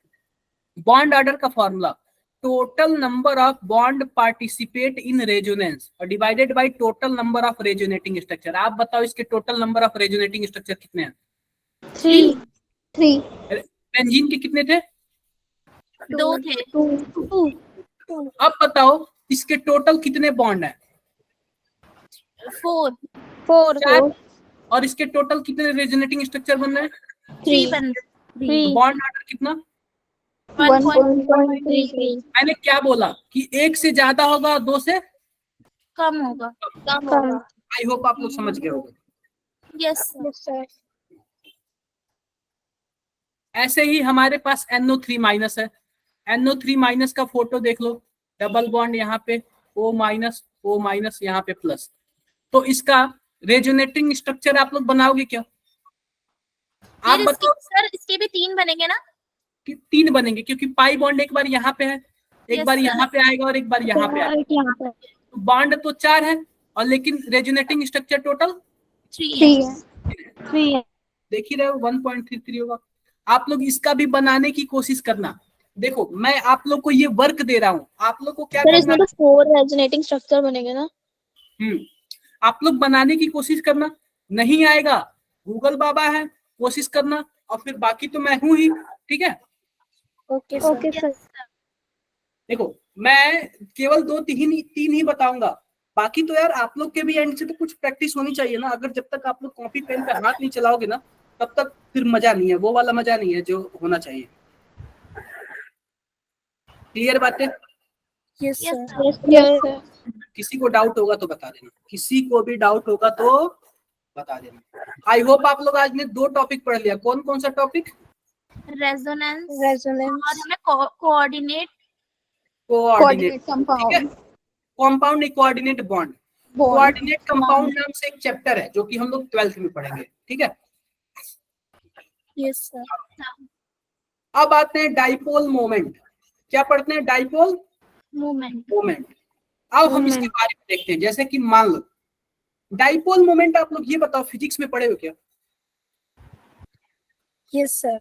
बॉन्ड ऑर्डर का formula, total number of bond participate in resonance और divided by total number of resonating structure. आप बताओ इसके total number of resonating structure कितने हैं, 3 बेंजीन के कितने थे, 2 थे। 2 अब बताओ इसके टोटल कितने बॉन्ड हैं, 4 4 और इसके टोटल कितने रेजोनेटिंग स्ट्रक्चर बन रहे हैं, 3 बन 3 बॉन्ड ऑर्डर कितना, 1.33 मैंने क्या बोला कि एक से ज्यादा होगा और दो से कम होगा। कम आई होप आप लोग समझ गए होंगे। Yes sir. ऐसे ही हमारे पास NO3- है, NO3- का फोटो देख लो, डबल बॉन्ड यहाँ पे O-, O-, यहाँ पे प्लस, तो इसका रेजोनेटिंग स्ट्रक्चर आप लोग बनाओगे क्या? आप फिर बताओ। सर इसके भी 3 बनेंगे ना? कि 3 बनेंगे क्योंकि पाई बॉन्ड एक बार यहाँ पे है, एक Yes, बार sir. यहाँ पे आएगा और एक बार यहाँ पे आएगा। यहाँ पे तो बॉन्ड तो 4 है और लेकिन रेजोनेटिंग स्ट्रक्चर टोटल 3 3 है। है। 3 है। देख ही रहे हो 1.33 होगा। आप लोग इसका भी बनाने की कोशिश करना। देखो मैं आप लोग को ये वर्क दे रहा हूँ, आप लोग को क्या सर करना इसमें तो 4 रेजोनेटिंग स्ट्रक्चर बनेंगे ना? आप लोग बनाने की कोशिश करना। नहीं आएगा गूगल बाबा है, कोशिश करना, और फिर बाकी तो मैं हूं ही, ठीक है। Okay sir. देखो मैं केवल 2-3 ही बताऊंगा, बाकी तो यार आप लोग के भी एंड से तो कुछ प्रैक्टिस होनी चाहिए ना। अगर जब तक आप लोग कॉपी पेन पे हाथ नहीं चलाओगे ना, तब तक फिर मजा नहीं है, वो वाला मजा नहीं है जो होना चाहिए। क्लियर बात है? Yes Yes, sir. sir. Yes sir. किसी को डाउट होगा तो बता देना, किसी को भी डाउट होगा तो बता देना। आई होप आप लोग आज ने 2 टॉपिक पढ़ लिया। कौन कौन सा टॉपिक? रेजोनेंस रेजोनेंस और हमें कोऑर्डिनेट कोऑर्डिनेट, ठीक है। कंपाउंड कॉम्पाउंड नहीं, coordinate bond. Bond coordinate compound नाम से एक चैप्टर है जो कि हम लोग 12th में पढ़ेंगे, ठीक है। Yes sir. अब आते हैं डाइपोल मोमेंट। क्या पढ़ते हैं? Dipole movement. मोमेंट। अब हम इसके बारे में देखते हैं। जैसे कि मान लो डाइपोल मोमेंट, आप लोग ये बताओ फिजिक्स में पढ़े हो क्या? Yes sir.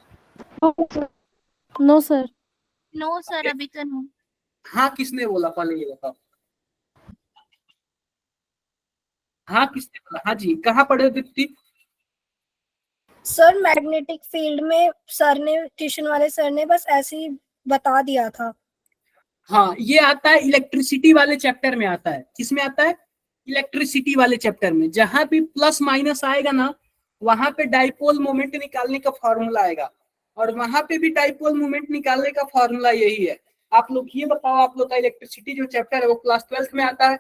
No sir. No sir अभी तो नहीं। हाँ किसने बोला? पहले ये बताओ। हाँ किसने बोला? हाँ जी, कहाँ पढ़े हो दीप्ति? सर मैग्नेटिक फील्ड में सर ने, ट्यूशन वाले सर ने बस ऐसे ही बता दिया था। हाँ ये आता है इलेक्ट्रिसिटी वाले चैप्टर में आता है। किसमें आता है? इलेक्ट्रिसिटी वाले चैप्टर में। जहां भी प्लस माइनस आएगा ना, वहां पे डाइपोल मोमेंट निकालने का फॉर्मूला आएगा, और वहां पे भी डाइपोल मोमेंट निकालने का फॉर्मूला यही है। आप लोग ये बताओ, आप लोग का इलेक्ट्रिसिटी जो चैप्टर है वो क्लास 12th में आता है,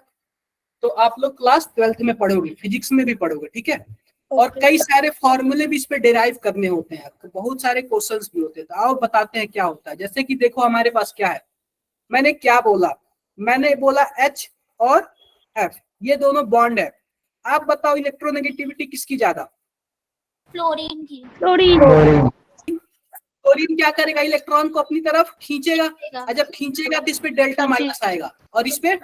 तो आप लोग क्लास 12th में पढ़ोगे, फिजिक्स में भी पढ़ोगे, ठीक है। और कई सारे फॉर्मूले भी इस पे डिराइव करने होते हैं, तो बहुत सारे क्वेश्चंस भी होते हैं। तो आओ बताते हैं क्या होता है। जैसे कि देखो हमारे पास क्या है, मैंने क्या बोला? मैंने बोला H और F, ये दोनों बॉन्ड है। आप बताओ इलेक्ट्रोनेगेटिविटी किसकी ज्यादा? फ्लोरीन की। क्लोरीन। क्लोरीन क्या करेगा? इलेक्ट्रॉन को अपनी तरफ खींचेगा, और जब खींचेगा तो इस पे डेल्टा माइनस आएगा और इस पे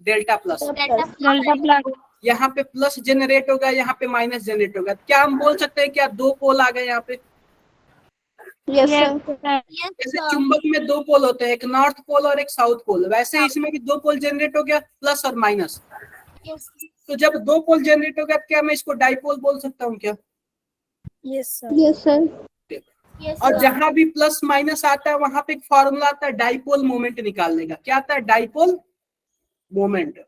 डेल्टा प्लस। Delta plus. यहाँ पे प्लस जनरेट होगा, यहाँ पे माइनस जनरेट होगा। क्या हम बोल सकते हैं क्या 2 पोल आ गए यहाँ पे? Yes sir. यस जैसे सर। चुंबक में 2 पोल होते हैं, एक नॉर्थ पोल और एक साउथ पोल, वैसे ही इसमें भी 2 पोल जनरेट हो गया, प्लस और माइनस। यस तो जब 2 पोल जनरेट हो गया, क्या मैं इसको डाइपोल बोल सकता हूँ क्या? Yes sir. Yes sir. Yes और जहां भी प्लस माइनस आता है वहां पे एक फॉर्मूला आता है डाइपोल मोमेंट निकालने का। क्या आता है? Dipole moment.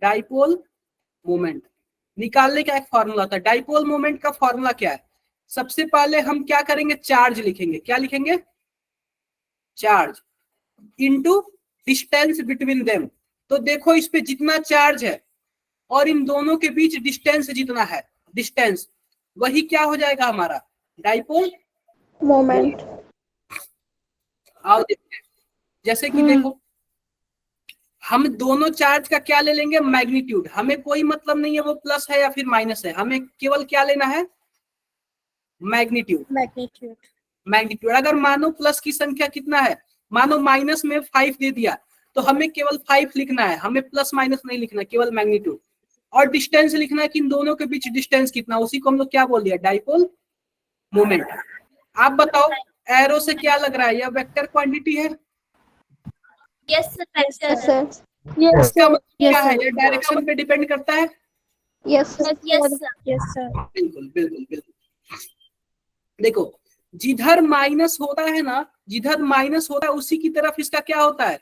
डाइपोल मोमेंट निकालने का एक फॉर्मूला आता है। डाइपोल मोमेंट का फॉर्मूला क्या है? सबसे पहले हम क्या करेंगे? चार्ज लिखेंगे। क्या लिखेंगे? Charge into distance between them. तो देखो इस पे जितना चार्ज है और इन दोनों के बीच डिस्टेंस जितना है, डिस्टेंस, वही क्या हो जाएगा हमारा? Dipole moment. आओ देखते हैं। जैसे कि देखो हम दोनों चार्ज का क्या ले लेंगे? मैग्नीट्यूड। हमें कोई मतलब नहीं है वो प्लस है या फिर माइनस है, हमें केवल क्या लेना है? मैग्नीट्यूड। मैग्नीट्यूड। मैग्नीट्यूड। अगर मानो प्लस की संख्या कितना है, मानो माइनस में 5 दे दिया, तो हमें केवल 5 लिखना है, हमें प्लस माइनस नहीं लिखना, केवल मैग्नीट्यूड। और डिस्टेंस लिखना है कि इन दोनों के बीच डिस्टेंस कितना, उसी को हम लोग क्या बोल दिया? Dipole moment. आप बताओ एरो से क्या लग रहा है? यह वेक्टर क्वांटिटी है। Yes yes sir. सर। इसका मतलब क्या है? ये डायरेक्शन पे डिपेंड करता है। Yes sir. Yes sir. Yes sir. बिल्कुल बिल्कुल बिल्कुल। देखो जिधर माइनस होता है ना, जिधर माइनस होता है उसी की तरफ इसका क्या होता है?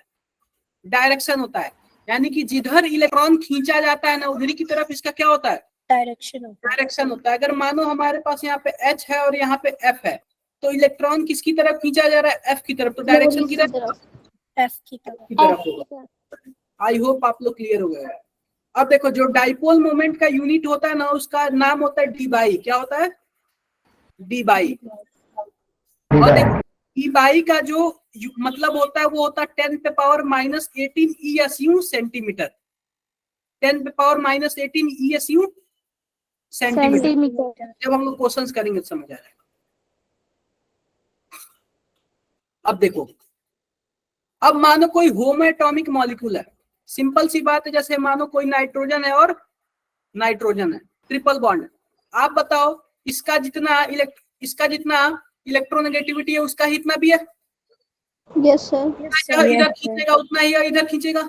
डायरेक्शन होता है। यानी कि जिधर इलेक्ट्रॉन खींचा जाता है ना, उधर की तरफ इसका क्या होता है? डायरेक्शन होता है। डायरेक्शन होता है। अगर मानो हमारे पास यहाँ पे H है और यहाँ पे F है, तो इलेक्ट्रॉन किसकी तरफ खींचा जा रहा है? F की तरफ। तो डायरेक्शन की तरफ एफ की तरफ। की तरफ होगा। आई होप आप लोग क्लियर हो गए हैं। अब देखो जो डाइपोल मोमेंट का यूनिट होता है ना, उसका नाम होता है डी बाई। क्या होता है? D by. और देखो डी बाई का जो मतलब होता है वो होता है 10⁻⁻18 ESU centimetre. 10⁻⁻18 ESU centimetre. Centimetre. जब हम लोग क्वेश्चंस करेंगे तो समझ आ जाएगा। अब देखो, अब मानो कोई होमो एटॉमिक मॉलिक्यूल है, सिंपल सी बात है, जैसे मानो कोई नाइट्रोजन है और नाइट्रोजन है, ट्रिपल बॉन्ड। आप बताओ इसका जितना इलेक्ट्रोनेगेटिविटी है उसका ही इतना भी है? Yes sir. इधर खींचेगा उतना ही, इधर खींचेगा।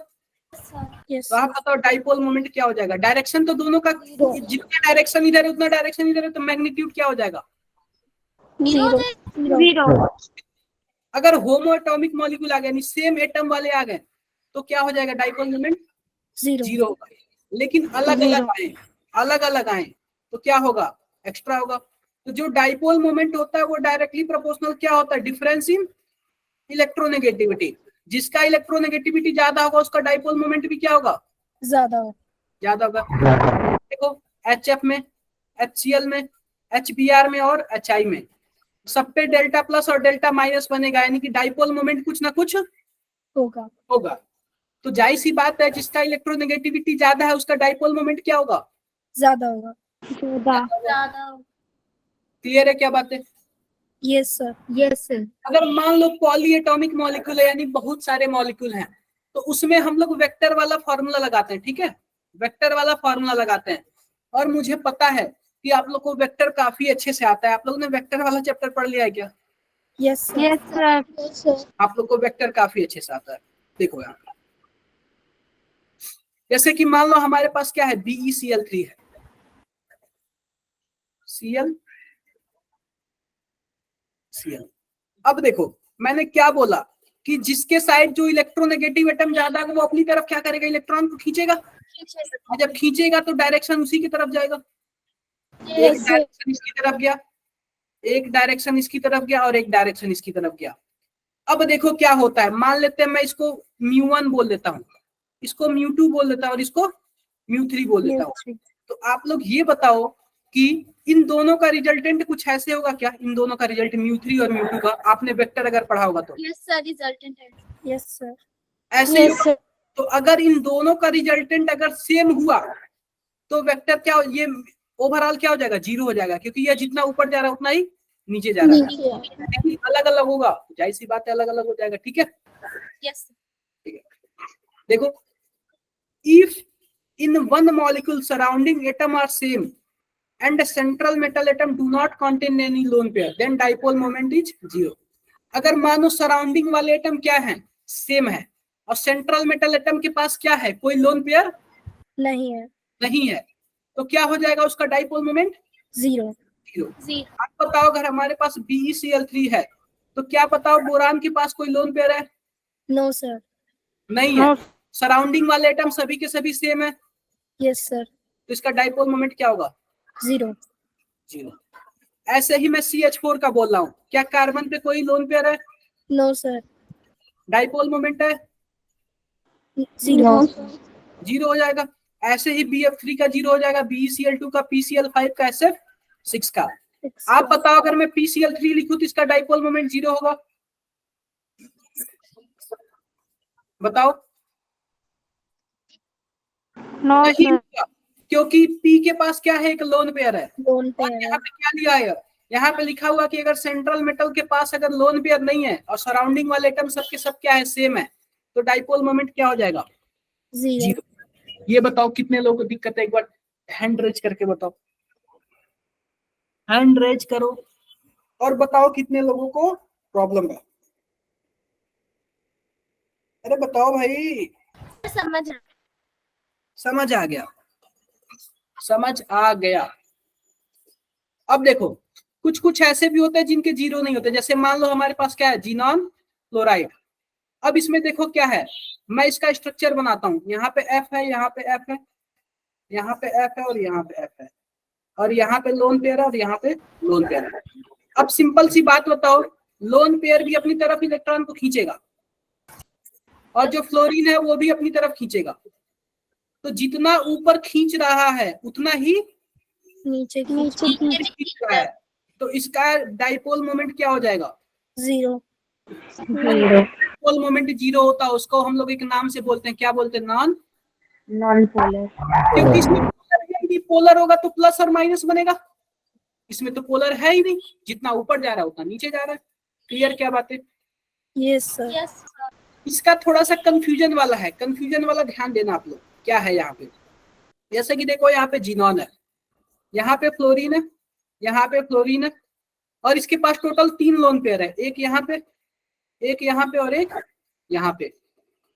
यस तो आप बताओ डाइपोल मोमेंट क्या हो जाएगा? डायरेक्शन तो दोनों का, जितना डायरेक्शन इधर है उतना डायरेक्शन इधर है, तो मैग्नीट्यूड क्या हो जाएगा? जीरो। अगर होमो एटॉमिक मॉलिक्यूल आ गया, यानी सेम एटम वाले आ गए, तो क्या हो जाएगा? डाइपोल मोमेंट जीरो होगा। लेकिन अलग अलग आए तो क्या होगा? एक्स्ट्रा होगा। तो जो डाइपोल मोमेंट होता है वो डायरेक्टली प्रोपोर्शनल क्या होता है? Difference in electronegativity. जिसका इलेक्ट्रोनेगेटिविटी ज्यादा होगा उसका डाइपोल मोमेंट भी क्या होगा? ज्यादा होगा। देखो HF में, HCl में, HBr में और HI में सब पे डेल्टा प्लस और डेल्टा माइनस बनेगा, यानी कि डाइपोल मोमेंट कुछ ना कुछ होगा। तो जाहिर सी बात है जिसका इलेक्ट्रोनेगेटिविटी ज्यादा है उसका डाइपोल मोमेंट क्या होगा? ज्यादा होगा। क्लियर है क्या बात है? Yes sir. अगर मान लो पॉली एटॉमिक मॉलिक्यूल है, यानी बहुत सारे मॉलिक्यूल हैं, तो उसमें हम लोग वेक्टर वाला फॉर्मूला लगाते हैं। ठीक है, वेक्टर वाला फॉर्मूला लगाते हैं। और मुझे पता है कि आप लोग को वेक्टर काफी अच्छे से आता है। आप लोगों ने वेक्टर वाला चैप्टर पढ़ लिया है क्या? Yes sir. आप लोग को वेक्टर काफी अच्छे से आता है। देखो यहाँ जैसे कि मान लो हमारे पास क्या है? BeCl3 है, Cl। अब देखो मैंने क्या बोला कि जिसके साइड जो इलेक्ट्रोनेगेटिव एटम ज्यादा है वो अपनी तरफ क्या करेगा? इलेक्ट्रॉन को खींचेगा। और जब खींचेगा तो डायरेक्शन उसी की तरफ जाएगा। एक डायरेक्शन इसकी तरफ गया, एक डायरेक्शन इसकी तरफ गया और एक डायरेक्शन इसकी तरफ गया। अब देखो क्या होता है, मान लेते हैं मैं इसको μ1 बोल देता हूँ, इसको μ2 बोल देता हूँ और इसको μ3 बोल देता हूँ। तो आप लोग ये बताओ कि इन दोनों का रिजल्टेंट कुछ ऐसे होगा क्या? इन दोनों का रिजल्ट μ3 और μ2 का आपने वेक्टर अगर पढ़ा होगा तो। यस सर, रिजल्टेंट है। Yes sir. ऐसे ही तो अगर इन दोनों का रिजल्टेंट अगर सेम हुआ तो वेक्टर क्या, ये ओवरऑल क्या हो जाएगा? जीरो हो जाएगा, क्योंकि ये जितना ऊपर जा रहा है उतना ही नीचे जा रहा है। लेकिन अलग अलग होगा, जाहिर सी बात है अलग अलग हो जाएगा। ठीक है, यस ठीक है। देखो, if in one molecule surrounding atom are same and a central metal atom do not contain any lone pair, then dipole moment is zero। अगर मानो सराउंडिंग वाले एटम क्या है? सेम है, और सेंट्रल मेटल एटम के पास क्या है? कोई लोन पेयर नहीं है, तो क्या हो जाएगा उसका डाइपोल मोमेंट? जीरो। आप बताओ अगर हमारे पास BeCl3 है तो क्या बताओ बोरान के पास कोई लोन पेयर है? नो सर, नहीं है। सराउंडिंग वाले एटम सभी के सभी सेम है। Yes sir. तो इसका डाइपोल मोमेंट क्या होगा? जीरो। ऐसे ही मैं CH4 का बोल रहा हूँ, क्या कार्बन पे कोई लोन पेयर है? No sir. डाइपोल मोमेंट है? जीरो हो जाएगा। ऐसे ही BF3 का जीरो हो जाएगा, BeCl2 का, PCl5 का, SF6 का। आप बताओ अगर मैं PCl3 लिखूं तो इसका डाइपोल मोमेंट जीरो होगा? बताओ। नहीं होगा, क्योंकि P के पास क्या है? एक लोन पेयर है। यहाँ पे क्या लिया है? यहाँ पे लिखा हुआ कि अगर सेंट्रल मेटल के पास अगर लोन पेयर नहीं है और सराउंडिंग वाले एटम सबके सब क्या है? सेम है, तो डाइपोल मोमेंट क्या हो जाएगा? जीरो। ये बताओ कितने लोगों को दिक्कत है? एक बार हैंड रेज करके बताओ, हैंड रेज करो और बताओ कितने लोगों को प्रॉब्लम है। अरे बताओ भाई। समझ आ गया। अब देखो कुछ कुछ ऐसे भी होते हैं जिनके जीरो नहीं होते, जैसे मान लो हमारे पास क्या है? Xenon chloride. अब इसमें देखो क्या है, मैं इसका स्ट्रक्चर बनाता हूँ। यहाँ पे F है, यहाँ पे F है, यहाँ पे F है और यहाँ पे F है, और यहाँ पे लोन पेयर है और यहाँ पे लोन पेयर है। अब सिंपल सी बात बताओ, लोन पेयर भी अपनी तरफ इलेक्ट्रॉन को खींचेगा और जो फ्लोरीन है वो भी अपनी तरफ खींचेगा। तो जितना ऊपर खींच रहा है उतना ही नीचे खींच रहा है, तो इसका डाइपोल मोमेंट क्या हो जाएगा? जीरो। डाइपोल मोमेंट जीरो होता है, उसको हम लोग एक नाम से बोलते हैं, क्या बोलते हैं? Non non polar. क्योंकि इसमें पोलर है ही नहीं, पोलर होगा तो प्लस और माइनस बनेगा, इसमें तो पोलर है ही नहीं, जितना ऊपर जा रहा है उतना नीचे जा रहा है। क्लियर क्या बात है? Yes sir. यस इसका थोड़ा सा कंफ्यूजन वाला है, कंफ्यूजन वाला ध्यान देना आप लोग। क्या है यहाँ पे, जैसे कि देखो यहाँ पे जीनॉन है, यहाँ पे फ्लोरीन है, यहाँ पे फ्लोरीन है, और इसके पास टोटल 3 लोन पेयर है, एक यहाँ पे, एक यहाँ पे और एक यहाँ पे।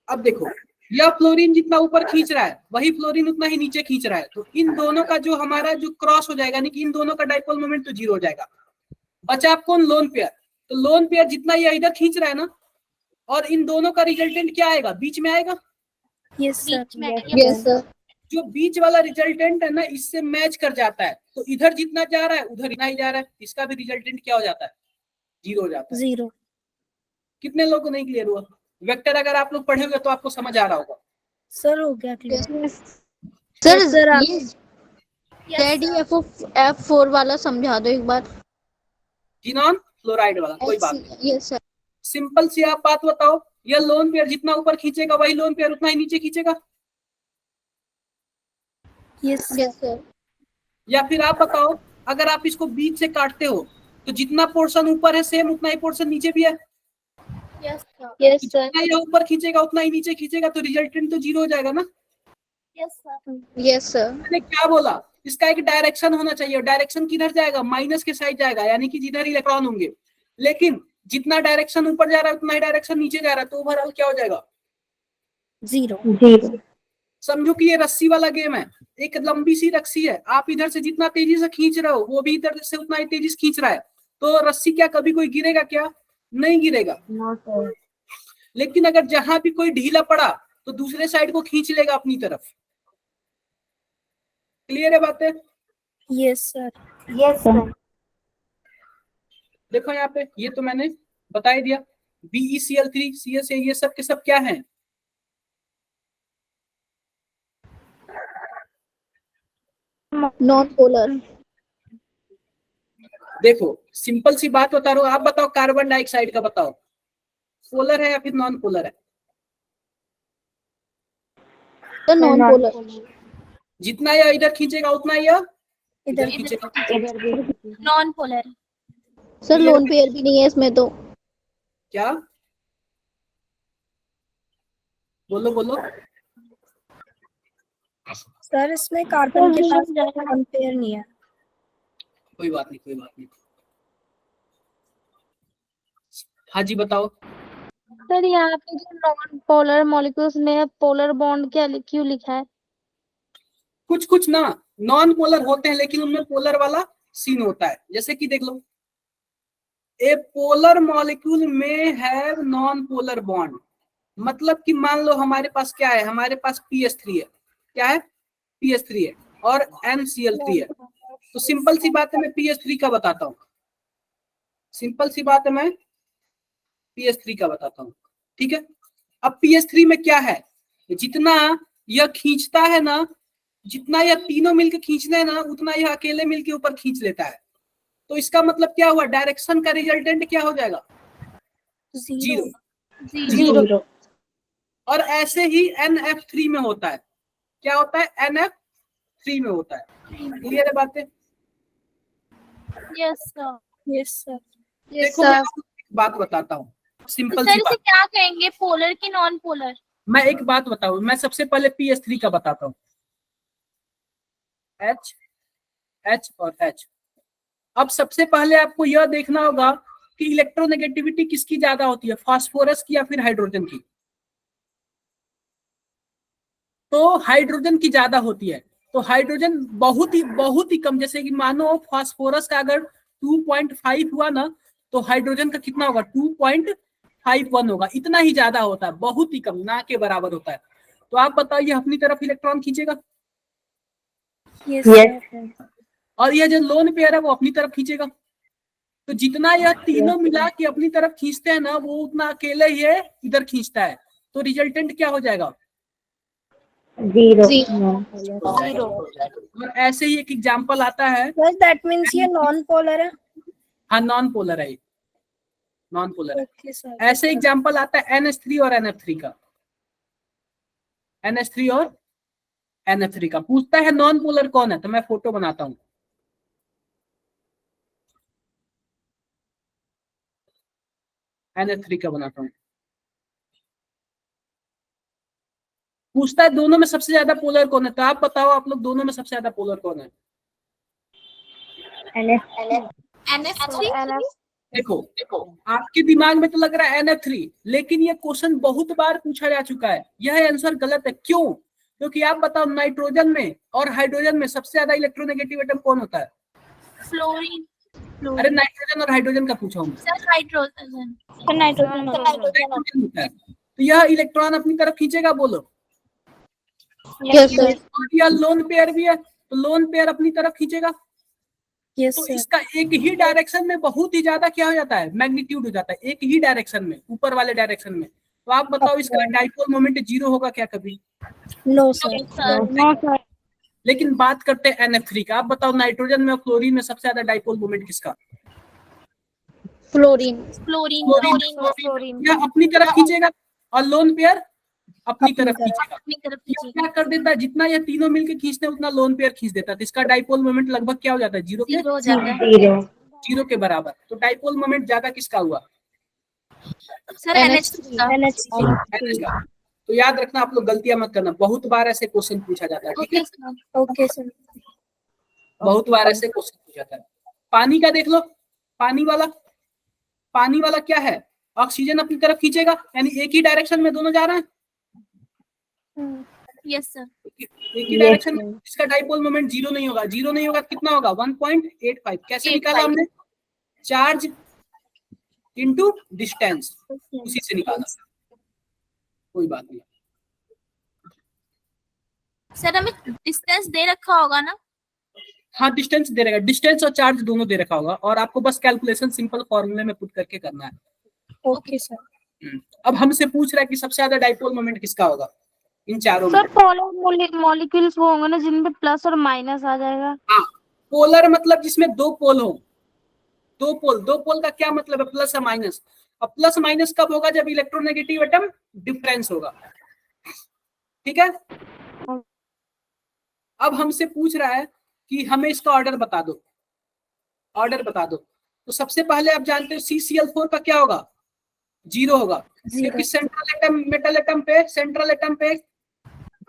अब देखो यह फ्लोरीन जितना ऊपर खींच रहा है वही फ्लोरीन उतना ही नीचे खींच रहा है, तो इन दोनों का जो हमारा जो क्रॉस हो जाएगा, यानी कि इन दोनों का डाइपोल मोमेंट तो 0 हो जाएगा। बचा आप कौन? Lone pair. तो लोन पेयर जितना ये इधर खींच रहा है ना, और इन दोनों का रिजल्टेंट क्या आएगा? बीच में आएगा। Yes sir. बीच में यस सर। जो बीच वाला रिजल्टेंट है ना, इससे मैच कर जाता है, तो इधर जितना जा रहा है उधर इतना ही जा रहा है, इसका भी रिजल्टेंट क्या हो जाता है? 0 हो जाता है। 0। कितने लोगों को नहीं क्लियर हुआ? वेक्टर अगर आप लोग पढ़े हुए तो आपको समझ आ रहा होगा। सर हो गया क्लियर। सर सर, आप- ये ZeFF4 वाला समझा दो एक बार। जीनॉन फ्लोराइड वाला, कोई बात नहीं। Yes sir. सिंपल सी आप बात बताओ, यह लोन पेयर जितना ऊपर खींचेगा वही लोन पेयर उतना ही नीचे खींचेगा, यस यस सर। या फिर आप बताओ अगर आप इसको बीच से काटते हो तो जितना पोर्शन ऊपर है सेम उतना ही पोर्शन नीचे भी है, यस यस सर। जितना यह ऊपर खींचेगा उतना ही नीचे खींचेगा, तो रिजल्टेंट तो 0 हो जाएगा ना। सर। Yes sir. मैंने क्या बोला? इसका एक डायरेक्शन होना चाहिए, डायरेक्शन किधर जाएगा? माइनस के साइड जाएगा, यानी कि जिधर इलेक्ट्रॉन होंगे। लेकिन जितना डायरेक्शन ऊपर जा रहा है उतना ही डायरेक्शन नीचे जा रहा है, तो ओवरऑल क्या हो जाएगा? 0। समझो कि ये रस्सी वाला गेम है, एक लंबी सी रस्सी है, आप इधर से जितना तेजी से खींच रहे हो वो भी इधर से उतना ही तेजी से खींच रहा है, तो रस्सी क्या कभी कोई गिरेगा? क्या नहीं गिरेगा। लेकिन अगर जहां भी कोई ढीला पड़ा तो दूसरे साइड को खींच लेगा अपनी तरफ। क्लियर है बातें? Yes sir. Yes sir. देखो यहाँ पे ये तो मैंने बता ही दिया, BeCl3 CSA ये सब के सब क्या है? Non polar. देखो सिंपल सी बात बता रहा हूँ, आप बताओ कार्बन डाइऑक्साइड का बताओ, पोलर है या फिर नॉन पोलर है? Sir non polar. जितना यह इधर खींचेगा उतना यह इधर खींचेगा। Non polar. Sir lone pair भी नहीं है इसमें तो। क्या? बोलो बोलो। सर इसमें कार्बन के पास लोन पेयर नहीं है। कोई बात नहीं, कोई बात नहीं। हाँ जी बताओ। सर यहाँ पे जो नॉन पोलर मॉलिक्यूल्स में पोलर बॉन्ड क्या क्यों लिखा है? कुछ कुछ ना नॉन पोलर होते हैं लेकिन उनमें पोलर वाला सीन होता है, जैसे कि देख लो, ए पोलर मॉलिक्यूल में है नॉन पोलर बॉन्ड, मतलब कि मान लो हमारे पास क्या है, हमारे पास PS3 है, क्या है? PS3 है और NCl3 है। तो सिंपल सी बात है मैं PS3 का बताता हूँ, सिंपल सी बात है मैं PS3 का बताता हूँ, ठीक है। अब PS3 में क्या है, जितना यह खींचता है ना, जितना यह तीनों मिलकर खींचते हैं ना, उतना यह अकेले मिलकर ऊपर खींच लेता है। तो इसका मतलब क्या हुआ? डायरेक्शन का रिजल्टेंट क्या हो जाएगा? 0। और ऐसे ही NF3 में होता है, क्या होता है? NF3 में होता है। क्लियर है बातें? Yes sir. Yes sir. देखो मैं आपको एक बात बताता हूँ, सिंपल सर सी इसे बात। क्या कहेंगे, पोलर की नॉन पोलर? मैं एक बात बताऊं, मैं सबसे पहले PS3 का बताता हूँ, H और H। अब सबसे पहले आपको यह देखना होगा कि इलेक्ट्रोनेगेटिविटी किसकी ज्यादा होती है, फास्फोरस की या फिर हाइड्रोजन की? तो हाइड्रोजन की ज्यादा होती है। तो हाइड्रोजन बहुत ही कम, जैसे कि मानो फास्फोरस का अगर 2.5 हुआ ना, तो हाइड्रोजन का कितना होगा? 2.51 होगा, इतना ही ज्यादा होता है, बहुत ही कम, ना के बराबर होता है। तो आप बताइए अपनी तरफ इलेक्ट्रॉन खींचेगा, यस सर। और यह जो लोन पेयर है वो अपनी तरफ खींचेगा। तो जितना यह तीनों मिला के अपनी तरफ खींचते हैं ना, वो उतना अकेले ही इधर खींचता है। तो रिजल्टेंट क्या हो जाएगा? 0। और ऐसे ही एक एग्जांपल आता है, सर दैट मींस ये नॉन पोलर है। हाँ नॉन पोलर है, नॉन पोलर है। Okay sir. ऐसे एग्जांपल आता है NH3 और NF3 का, NH3 और NH3 का। पूछता है नॉन पोलर कौन है, तो मैं फोटो बनाता हूँ। NH3 का बनाता हूँ। पूछता है दोनों में सबसे ज्यादा पोलर कौन है, तो आप बताओ आप लोग दोनों में सबसे ज्यादा पोलर कौन है? NF3। देखो देखो आपके दिमाग में तो लग रहा है NH3, लेकिन ये क्वेश्चन बहुत बार पूछा जा चुका है। यह आंसर गलत है। क्यों? क्योंकि आप बताओ नाइट्रोजन में और हाइड्रोजन में सबसे ज्यादा इलेक्ट्रोनेगेटिव एटम कौन होता है? फ्लोरीन। अरे नाइट्रोजन और हाइड्रोजन का पूछा हूँ। Sir hydrogen. नाइट्रोजन नाइट्रोजन होता है। तो यह इलेक्ट्रॉन अपनी तरफ खींचेगा, बोलो। यस सर या लोन पेयर भी है, तो लोन पेयर अपनी तरफ खींचेगा। यस तो सर इसका एक ही डायरेक्शन में बहुत ही ज्यादा क्या हो जाता है, मैग्नीट्यूड हो जाता है, एक ही डायरेक्शन में, ऊपर वाले डायरेक्शन में। तो आप बताओ इसका डाइपोल मोमेंट 0 होगा क्या कभी? No sir no sir. लेकिन बात करते हैं NF3 का। आप बताओ नाइट्रोजन में और क्लोरीन में सबसे ज्यादा डाइपोल मोमेंट किसका? Fluorine fluorine. यह अपनी तरफ खींचेगा और लोन पेयर अपनी तरफ खींचेगा। अपनी तरफ ये खींचेगा। क्या कर देता है, जितना ये तीनों मिलके खींचते हैं उतना लोन पेयर खींच देता है। तो इसका डाइपोल मोमेंट लगभग क्या हो जाता है, 0 के 0 हो जाता है। 0 के बराबर। तो डाइपोल मोमेंट ज्यादा किसका हुआ? सर NH3 का। NH का। तो याद रखना, आप लोग गलतियां मत करना, बहुत बार ऐसे क्वेश्चन पूछा जाता है। ठीक है, ओके सर। ओके सर बहुत बार ऐसे क्वेश्चन पूछा जाता है। पानी का देख लो, पानी वाला क्या है, ऑक्सीजन अपनी तरफ खींचेगा, यानी एक ही डायरेक्शन में दोनों जा रहे हैं, यस सर। एक ही डायरेक्शन में। इसका डाइपोल मोमेंट 0 नहीं होगा। 0 नहीं होगा कितना होगा, 1.85। कैसे निकाला हमने? चार्ज इनटू डिस्टेंस, उसी से निकाला। कोई बात नहीं। सर हमें डिस्टेंस दे रखा होगा ना? हाँ डिस्टेंस दे रहेगा, डिस्टेंस और चार्ज दोनों दे रखा होगा, और आपको बस कैलकुलेशन सिंपल फॉर्मूले में पुट करके करना है। ओके सर अब हमसे पूछ रहा है कि सबसे ज्यादा डाइपोल मोमेंट किसका होगा इन चारों में? सर पोलर मॉलिक्यूल्स वो होंगे ना जिनमें प्लस और माइनस आ जाएगा। हाँ, पोलर मतलब जिसमें दो पोल हो। दो पोल का क्या मतलब है, प्लस और माइनस। अब प्लस माइनस कब होगा, जब इलेक्ट्रोनेगेटिव एटम डिफरेंस होगा। ठीक है, अब हमसे पूछ रहा है कि हमें इसका ऑर्डर बता दो, ऑर्डर बता दो। तो सबसे पहले आप जानते हो CCl4 का क्या होगा, 0 होगा, क्योंकि सेंट्रल एटम मेटल एटम पे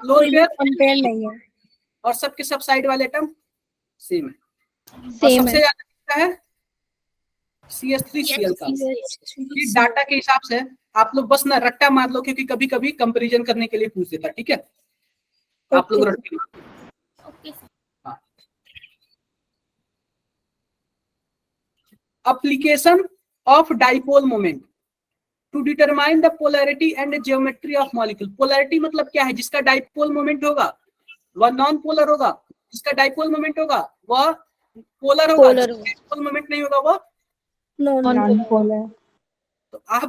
लोन पेयर कंपेयर नहीं है और सबके सब साइड वाले एटम सेम है। और सेम सबसे है ज्यादा किसका है, CH3Cl का। ये डाटा के हिसाब से आप लोग बस ना रट्टा मार लो, क्योंकि कभी कभी कंपैरिजन करने के लिए पूछ देता। ठीक है, आप लोग Ratte okay sir. application of dipole moment to determine the polarity and geometry of molecule। polarity मतलब क्या है, जिसका डाइपोल मोमेंट होगा वह नॉन पोलर होगा, जिसका डाइपोल मोमेंट होगा वह पोलर होगा, जिसका डाइपोल मोमेंट नहीं होगा वह नॉन पोलर तो आप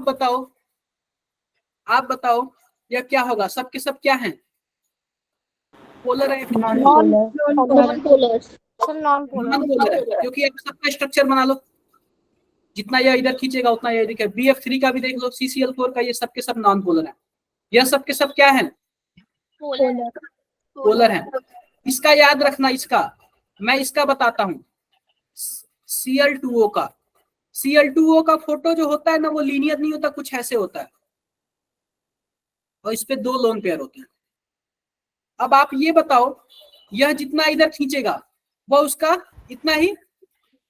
बताओ यह क्या होगा, सबके सब क्या है, पोलर है, नॉन पोलर नॉन पोलर है। क्योंकि आप सबका स्ट्रक्चर बना लो, जितना यह इधर खींचेगा उतना यह इधर। BF3 का भी देख लो, CCl4 का, ये सबके सब नॉन पोलर है। यह सबके सब क्या है, पोलर है। इसका याद रखना, इसका मैं इसका बताता हूं, Cl2O का फोटो जो होता है ना, वो लीनियर नहीं होता, कुछ ऐसे होता है, और इस पे 2 लोन पेयर होते हैं। अब आप ये बताओ, यह जितना इधर खींचेगा वह उसका इतना ही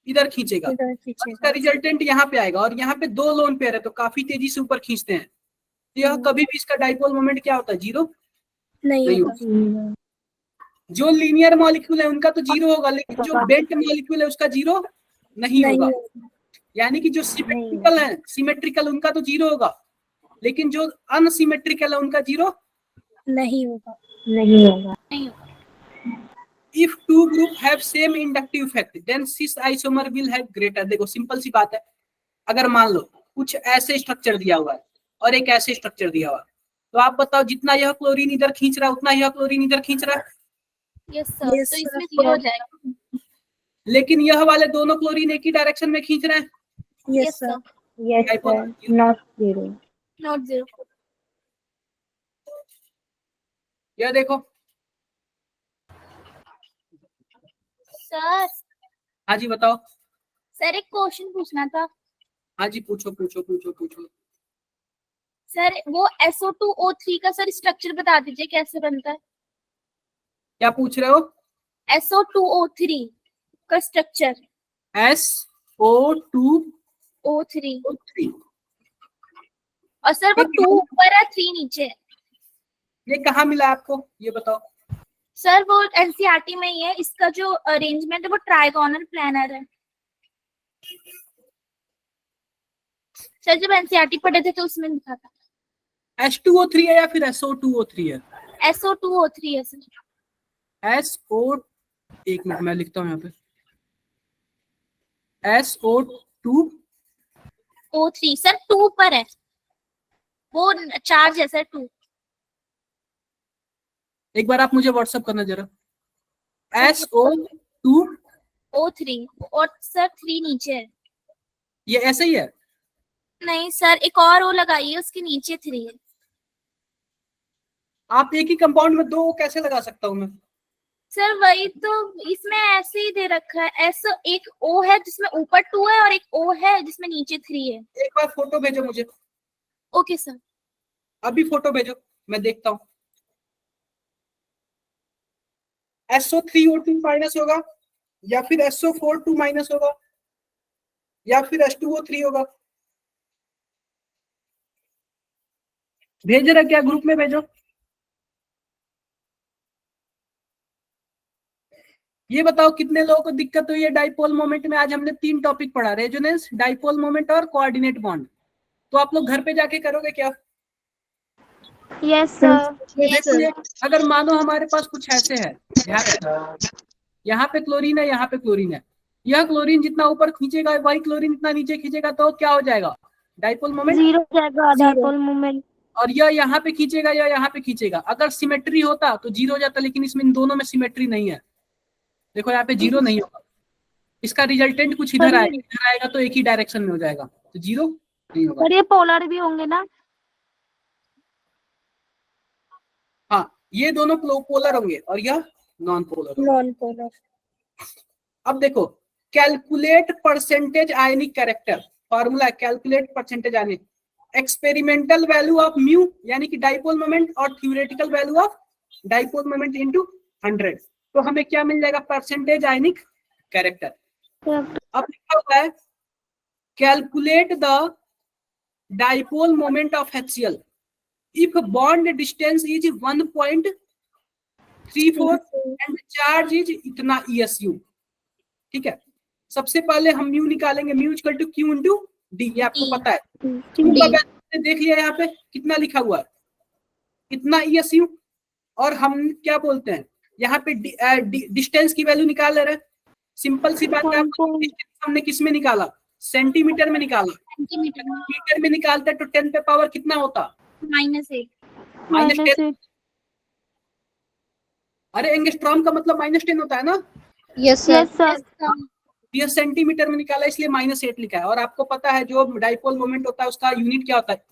इधर खींचेगा, इसका रिजल्टेंट यहाँ पे आएगा, और यहाँ पे 2 लोन पेयर है तो काफी तेजी से ऊपर खींचते हैं। तो यह कभी भी इसका डाइपोल मोमेंट क्या होता है, 0 नहीं होगा। जो लीनियर मॉलिक्यूल है उनका तो 0 होगा, लेकिन जो बेंट मॉलिक्यूल है उसका 0 नहीं होगा। यानी कि जो सिमेट्रिकल उनका तो 0 होगा, लेकिन जो अनसिमेट्रिकल है उनका 0 नहीं होगा If two group have same inductive effect, then cis isomer will have greater। देखो सिंपल सी बात है, अगर मान लो कुछ ऐसे स्ट्रक्चर दिया हुआ है और एक ऐसे स्ट्रक्चर दिया हुआ है, तो आप बताओ जितना यह क्लोरीन इधर खींच रहा है उतना यह क्लोरीन इधर खींच रहा है। Yes sir. तो इसमें 0 हो जाएगा। लेकिन यह वाले दोनों क्लोरीन एक ही डायरेक्शन में खींच रहे हैं। Yes sir not 0। यह देखो सर हाँ जी बताओ। सर एक क्वेश्चन पूछना था। हाँ जी पूछो पूछो पूछो पूछो। सर वो SO2O3 का सर स्ट्रक्चर बता दीजिए कैसे बनता है। क्या पूछ रहे हो? SO2O3 का स्ट्रक्चर। SO2O3। O3 और सर वो 2 ऊपर है 3 नीचे है। ये कहाँ मिला आपको, ये बताओ। सर वो एनसीईआरटी में ही है। इसका जो अरेंजमेंट है वो ट्राइगोनल प्लानर है। सर जब एनसीईआरटी पढ़े थे तो उसमें लिखा था। H2O3 है या फिर SO2O3 है? SO2O3 है सर। SO, एक मिनट मैं लिखता हूँ यहाँ पे। SO2। O3 सर 2 पर है, वो चार्ज है सर 2। एक बार आप मुझे व्हाट्सअप करना जरा। SO2। O3 और सर 3 नीचे है। ये ऐसे ही है? नहीं सर एक और O लगाइए, उसके नीचे 3 है। आप एक ही कंपाउंड में दो कैसे लगा सकता हूँ मैं? सर वही तो, इसमें ऐसे ही दे रखा है। ऐसा एक O है जिसमें ऊपर 2 है और एक O है जिसमें नीचे 3 है। एक बार फोटो भेजो मुझे। Okay sir. अभी फोटो भेजो, मैं देखता हूँ। SO3O2 माइनस होगा या फिर SO42 माइनस होगा या फिर H2O3 होगा। भेज रहा क्या, ग्रुप में भेजो। ये बताओ कितने लोगों को दिक्कत हुई है डाइपोल मोमेंट में। आज हमने 3 टॉपिक पढ़ा, रेजोनेंस, डाइपोल मोमेंट और कोऑर्डिनेट बॉन्ड। तो आप लोग घर पे जाके करोगे क्या? Yes sir. देखो ये, अगर मानो हमारे पास कुछ ऐसे है, यहाँ पे क्लोरीन है, यहाँ पे क्लोरीन है। यह क्लोरीन जितना ऊपर खींचेगा वही क्लोरीन इतना नीचे खींचेगा, तो क्या हो जाएगा? डाइपोल मोमेंट जीरो जाएगा डाइपोल मोमेंट। और यह यहाँ पे खींचेगा या यहाँ पे खींचेगा। अगर सिमेट्री होता तो जीरो हो जाता, लेकिन इसमें इन दोनों में सिमेट्री नहीं है। देखो यहाँ पे जीरो नहीं होगा, इसका रिजल्टेंट कुछ इधर आएगा, इधर आएगा तो एक ही डायरेक्शन में हो जाएगा, तो जीरो नहीं होगा। पर ये पोलर भी होंगे ना? हाँ ये दोनों पोलर होंगे और यह नॉन पोलर। Non polar. अब देखो, calculate percentage ionic character, formula calculate percentage ionic, experimental value of mu यानी कि डाइपोल मोमेंट और theoretical value of dipole moment into 100। तो हमें क्या मिल जाएगा? परसेंटेज आयनिक कैरेक्टर। अब लिखा हुआ है calculate the dipole moment of HCl if bond distance is 1.34 and charge is इतना ESU। ठीक है, सबसे पहले हम म्यू निकालेंगे, mu equal to Q into D, ये आपको पता है। Q का वैल्यू देख लिया, यहाँ पे कितना लिखा हुआ है, इतना ESU। और हम क्या बोलते हैं, यहाँ पे डिस्टेंस की वैल्यू निकाल रहे हैं। सिंपल सी बात है, हमने किस में निकाला? सेंटीमीटर में निकाला। मीटर में निकालते तो 10 पे पावर कितना होता? -8। -10। अरे एंगस्ट्रॉम का मतलब -10 होता है ना? Yes sir. यह सेंटीमीटर में निकाला इसलिए -8 लिखा है। और आपको पता है जो डाइपोल मोमेंट होता है उसका यूनिट क्या होता है?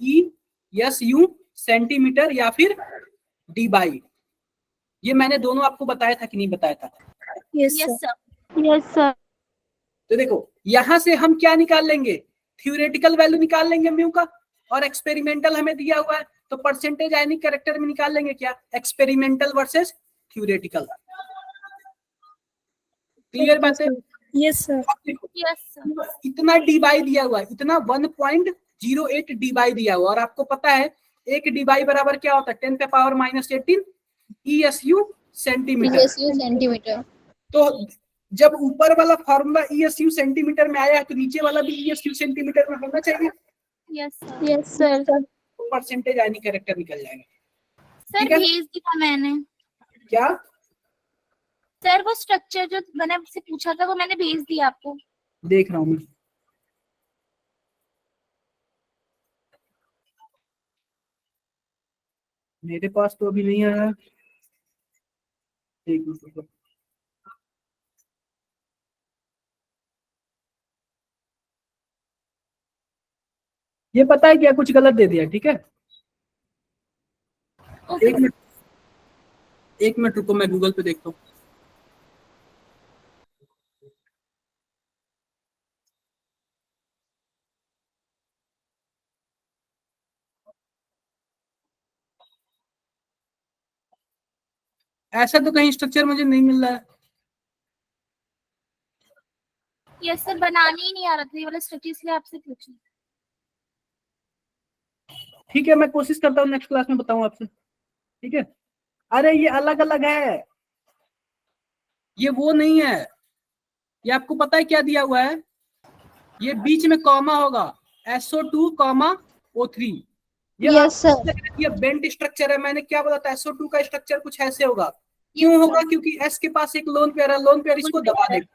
ESU, सेंटीमीटर या फिर D/। ये मैंने दोनों आपको बताया था कि नहीं बताया था? Yes yes sir. Sir. Yes sir. तो देखो यहां से हम क्या निकाल लेंगे? थ्योरेटिकल वैल्यू निकाल लेंगे म्यू का, और एक्सपेरिमेंटल हमें दिया हुआ है तो परसेंटेज आयनिक कैरेक्टर में निकाल लेंगे क्या? Experimental versus theoretical. क्लियर बात है? Yes sir. Yes sir. इतना D/, दिया हुआ है, इतना 1.08 D/, दिया हुआ। और आपको पता है एक D/, बराबर क्या होता है? 10 पे पावर -18 ESU सेंटीमीटर। सेंटीमीटर। तो जब ऊपर वाला फॉर्मूला ESU सेंटीमीटर में आया है तो नीचे वाला भी ESU सेंटीमीटर में होना चाहिए। Yes sir. Yes sir. तो परसेंटेज आयनिक कैरेक्टर निकल जाएगा। सर ठीक है? भेज दिया मैंने। क्या? सर वो स्ट्रक्चर जो मैंने आपसे पूछा था वो मैंने भेज दिया आपको। देख रहा हूँ मैं। मेरे पास तो अभी नहीं आया। एक मिनट रुको। ये पता है क्या, कुछ गलत दे दिया। ठीक है, ओके। एक मिनट रुको, मैं गूगल पे देखता हूँ। ऐसा तो कहीं स्ट्रक्चर मुझे नहीं मिल रहा है। यस सर, बनाने ही नहीं आ रहा था ये वाला स्ट्रक्चर, इसलिए आपसे पूछा। ठीक है, मैं कोशिश करता हूँ नेक्स्ट क्लास में बताऊं आपसे, ठीक है। अरे ये अलग अलग है, ये वो नहीं है। ये आपको पता है क्या दिया हुआ है, ये बीच में कॉमा होगा, SO2 comma O3। Yes sir. ये बेंट स्ट्रक्चर है। मैंने क्या बोला था, SO2 का स्ट्रक्चर कुछ ऐसे होगा। क्यों होगा? क्योंकि S के पास एक लोन पेयर है, लोन पेयर इसको दबा देगा।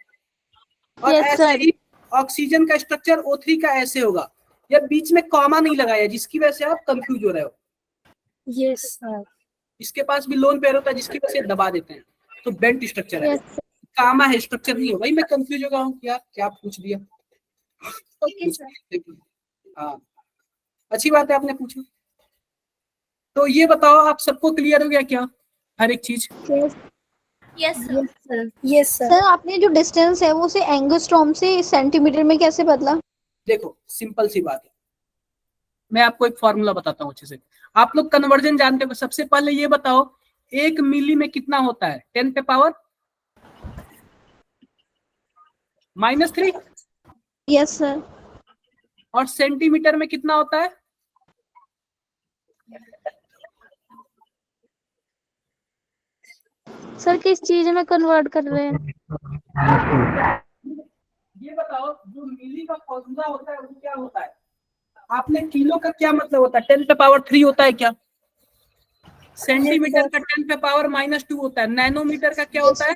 और Yes, ऐसे sir. ही ऑक्सीजन का स्ट्रक्चर O3 का ऐसे होगा। ये बीच में कॉमा नहीं लगाया, जिसकी वजह से आप कंफ्यूज हो रहे हो। Yes sir. इसके पास भी लोन पेयर होता है, जिसकी वजह से दबा देते हैं, तो बेंट स्ट्रक्चर है। Yes, sir. कामा है, स्ट्रक्चर नहीं है। वही मैं कंफ्यूज हो गया हूँ, यार क्या पूछ दिया। Okay sir. हाँ, अच्छी बात है आपने पूछा। तो ये बताओ, आप सबको क्लियर हो गया क्या हर एक चीज? Yes sir. Yes sir. Sir आपने जो डिस्टेंस है वो से एंगस्ट्रॉम से सेंटीमीटर में कैसे बदला? देखो सिंपल सी बात है, मैं आपको एक फॉर्मूला बताता हूँ अच्छे से। आप लोग कन्वर्जन जानते हो। सबसे पहले ये बताओ, 1 मिली में कितना होता है? 10 पे पावर -3। Yes sir. और सेंटीमीटर में कितना होता है? सर किस चीज में कन्वर्ट कर रहे हैं? ये बताओ, जो मिली का फॉर्मूला होता है वो क्या होता है? आपने किलो का क्या मतलब होता है? 10 पे पावर 3 होता है क्या? सेंटीमीटर का 10 पे पावर -2 होता है। नैनोमीटर का क्या होता है?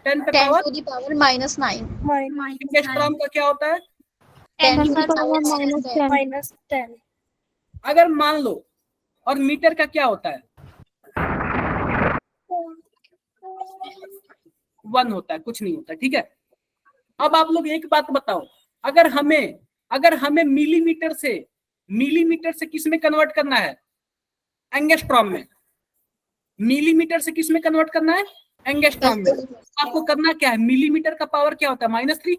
10 पे 10 power to the power -9। Angstrom का क्या होता है? 10 to 10 the power -10। -10। अगर मान लो, और मीटर का क्या होता है? 1 होता है, कुछ नहीं होता, ठीक है। अब आप लोग एक बात बताओ, अगर हमें मिलीमीटर से किस में कन्वर्ट करना है? एंगस्ट्रॉम में। मिलीमीटर से किस में कन्वर्ट करना है? एंगस्ट्रॉम में। आपको करना क्या है? मिलीमीटर का पावर क्या होता है? -3।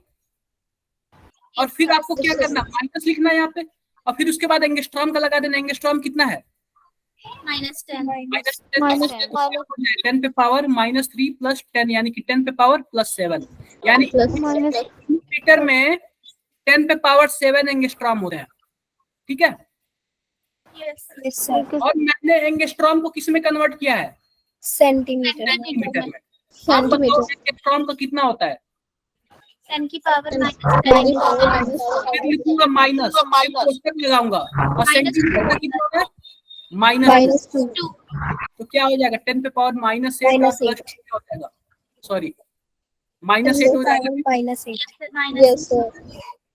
और फिर आपको क्या करना? माइनस लिखना है यहाँ पे, और फिर उसके बाद एंगस्ट्रॉम का लगा देना। एंगस्ट्रॉम कितना है? -10। -10 पे पावर -3 + 10, यानी कि 10 पे पावर +7, यानी मीटर में 10 पे पावर 7 एंगस्ट्रॉम हो रहे हैं, ठीक है। Yes sir. और मैंने एंगस्ट्रॉम को किस में कन्वर्ट किया है? सेंटीमीटर। सेंटीमीटर में। आप बताओ एंगस्ट्रॉम का कितना होता है? 10 की पावर फिर लिखूंगा माइनस, कोष्टक लगाऊंगा। और सेंटीमीटर का कितना होता है? -2। तो क्या हो जाएगा? 10 पे पावर -8 और +2 हो जाएगा। सॉरी, -8 हो जाएगा। -8। Yes sir.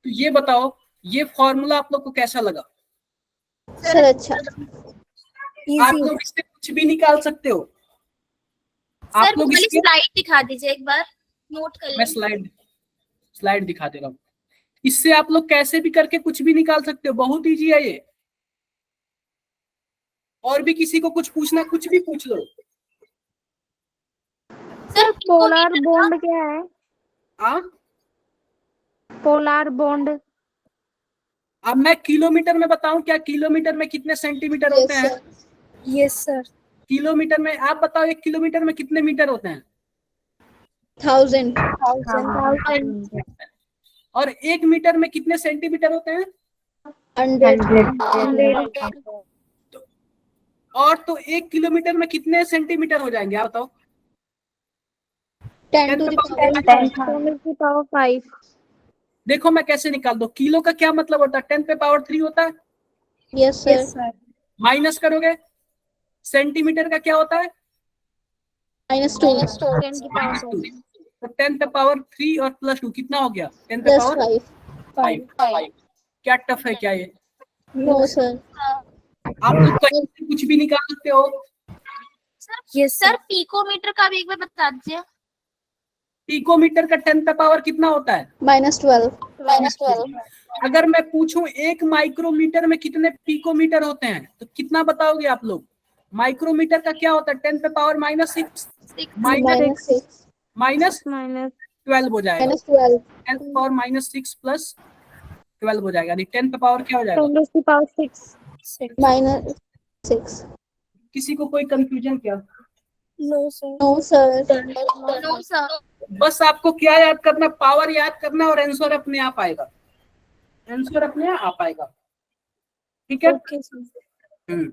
तो ये बताओ, ये फॉर्मूला आप लोग को कैसा लगा? सर अच्छा। आप लोग इससे कुछ भी निकाल सकते हो। सर वो वाली स्लाइड दिखा दीजिए एक बार, नोट कर मैं लें। स्लाइड दिखा दे रहा हूँ। इससे आप लोग कैसे भी करके कुछ भी निकाल सकते हो, बहुत इजी है ये। और भी किसी को कुछ पूछना, कुछ भी पूछ लो। सर पोलर बॉन्ड क्या है? हाँ, पोलर बॉन्ड। अब मैं किलोमीटर में बताऊं क्या? किलोमीटर में कितने सेंटीमीटर होते हैं? Yes sir. किलोमीटर में आप बताओ, 1 किलोमीटर में कितने मीटर होते हैं? 1000। और 1 मीटर में कितने सेंटीमीटर होते हैं? 100। और तो 1 किलोमीटर में कितने सेंटीमीटर हो जाएंगे आप बताओ? 10 to the power 5। देखो मैं कैसे निकाल दो। किलो का क्या मतलब होता है? 10 पे पावर 3 होता है। Yes sir. माइनस करोगे, सेंटीमीटर का क्या होता है? -2। -2। तो 10 पे पावर 3 और +2 कितना हो गया? 10 पे पावर 5। क्या टफ है क्या ये? No sir. आप लोग कहीं से कुछ भी निकाल सकते हो। सर पिकोमीटर का भी एक बार बता दीजिए। पिकोमीटर का 10 पे पावर कितना होता है? -12। अगर मैं पूछूं 1 माइक्रोमीटर में कितने पिकोमीटर होते हैं, तो कितना बताओगे आप लोग? माइक्रोमीटर का क्या होता है? 10 पे पावर -6 -12 हो जाएगा। 10 पे पावर -6 + 12 हो जाएगा, यानी 10 पे पावर क्या हो जाएगा? -6। किसी को कोई कंफ्यूजन क्या? No sir. No sir. No sir. बस आपको क्या याद करना, पावर याद करना और आंसर अपने आप आएगा, आंसर अपने आप आएगा। ठीक है। Okay sir.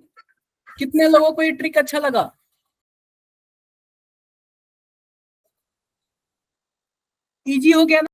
कितने लोगों को ये ट्रिक अच्छा लगा? इजी हो गया ना?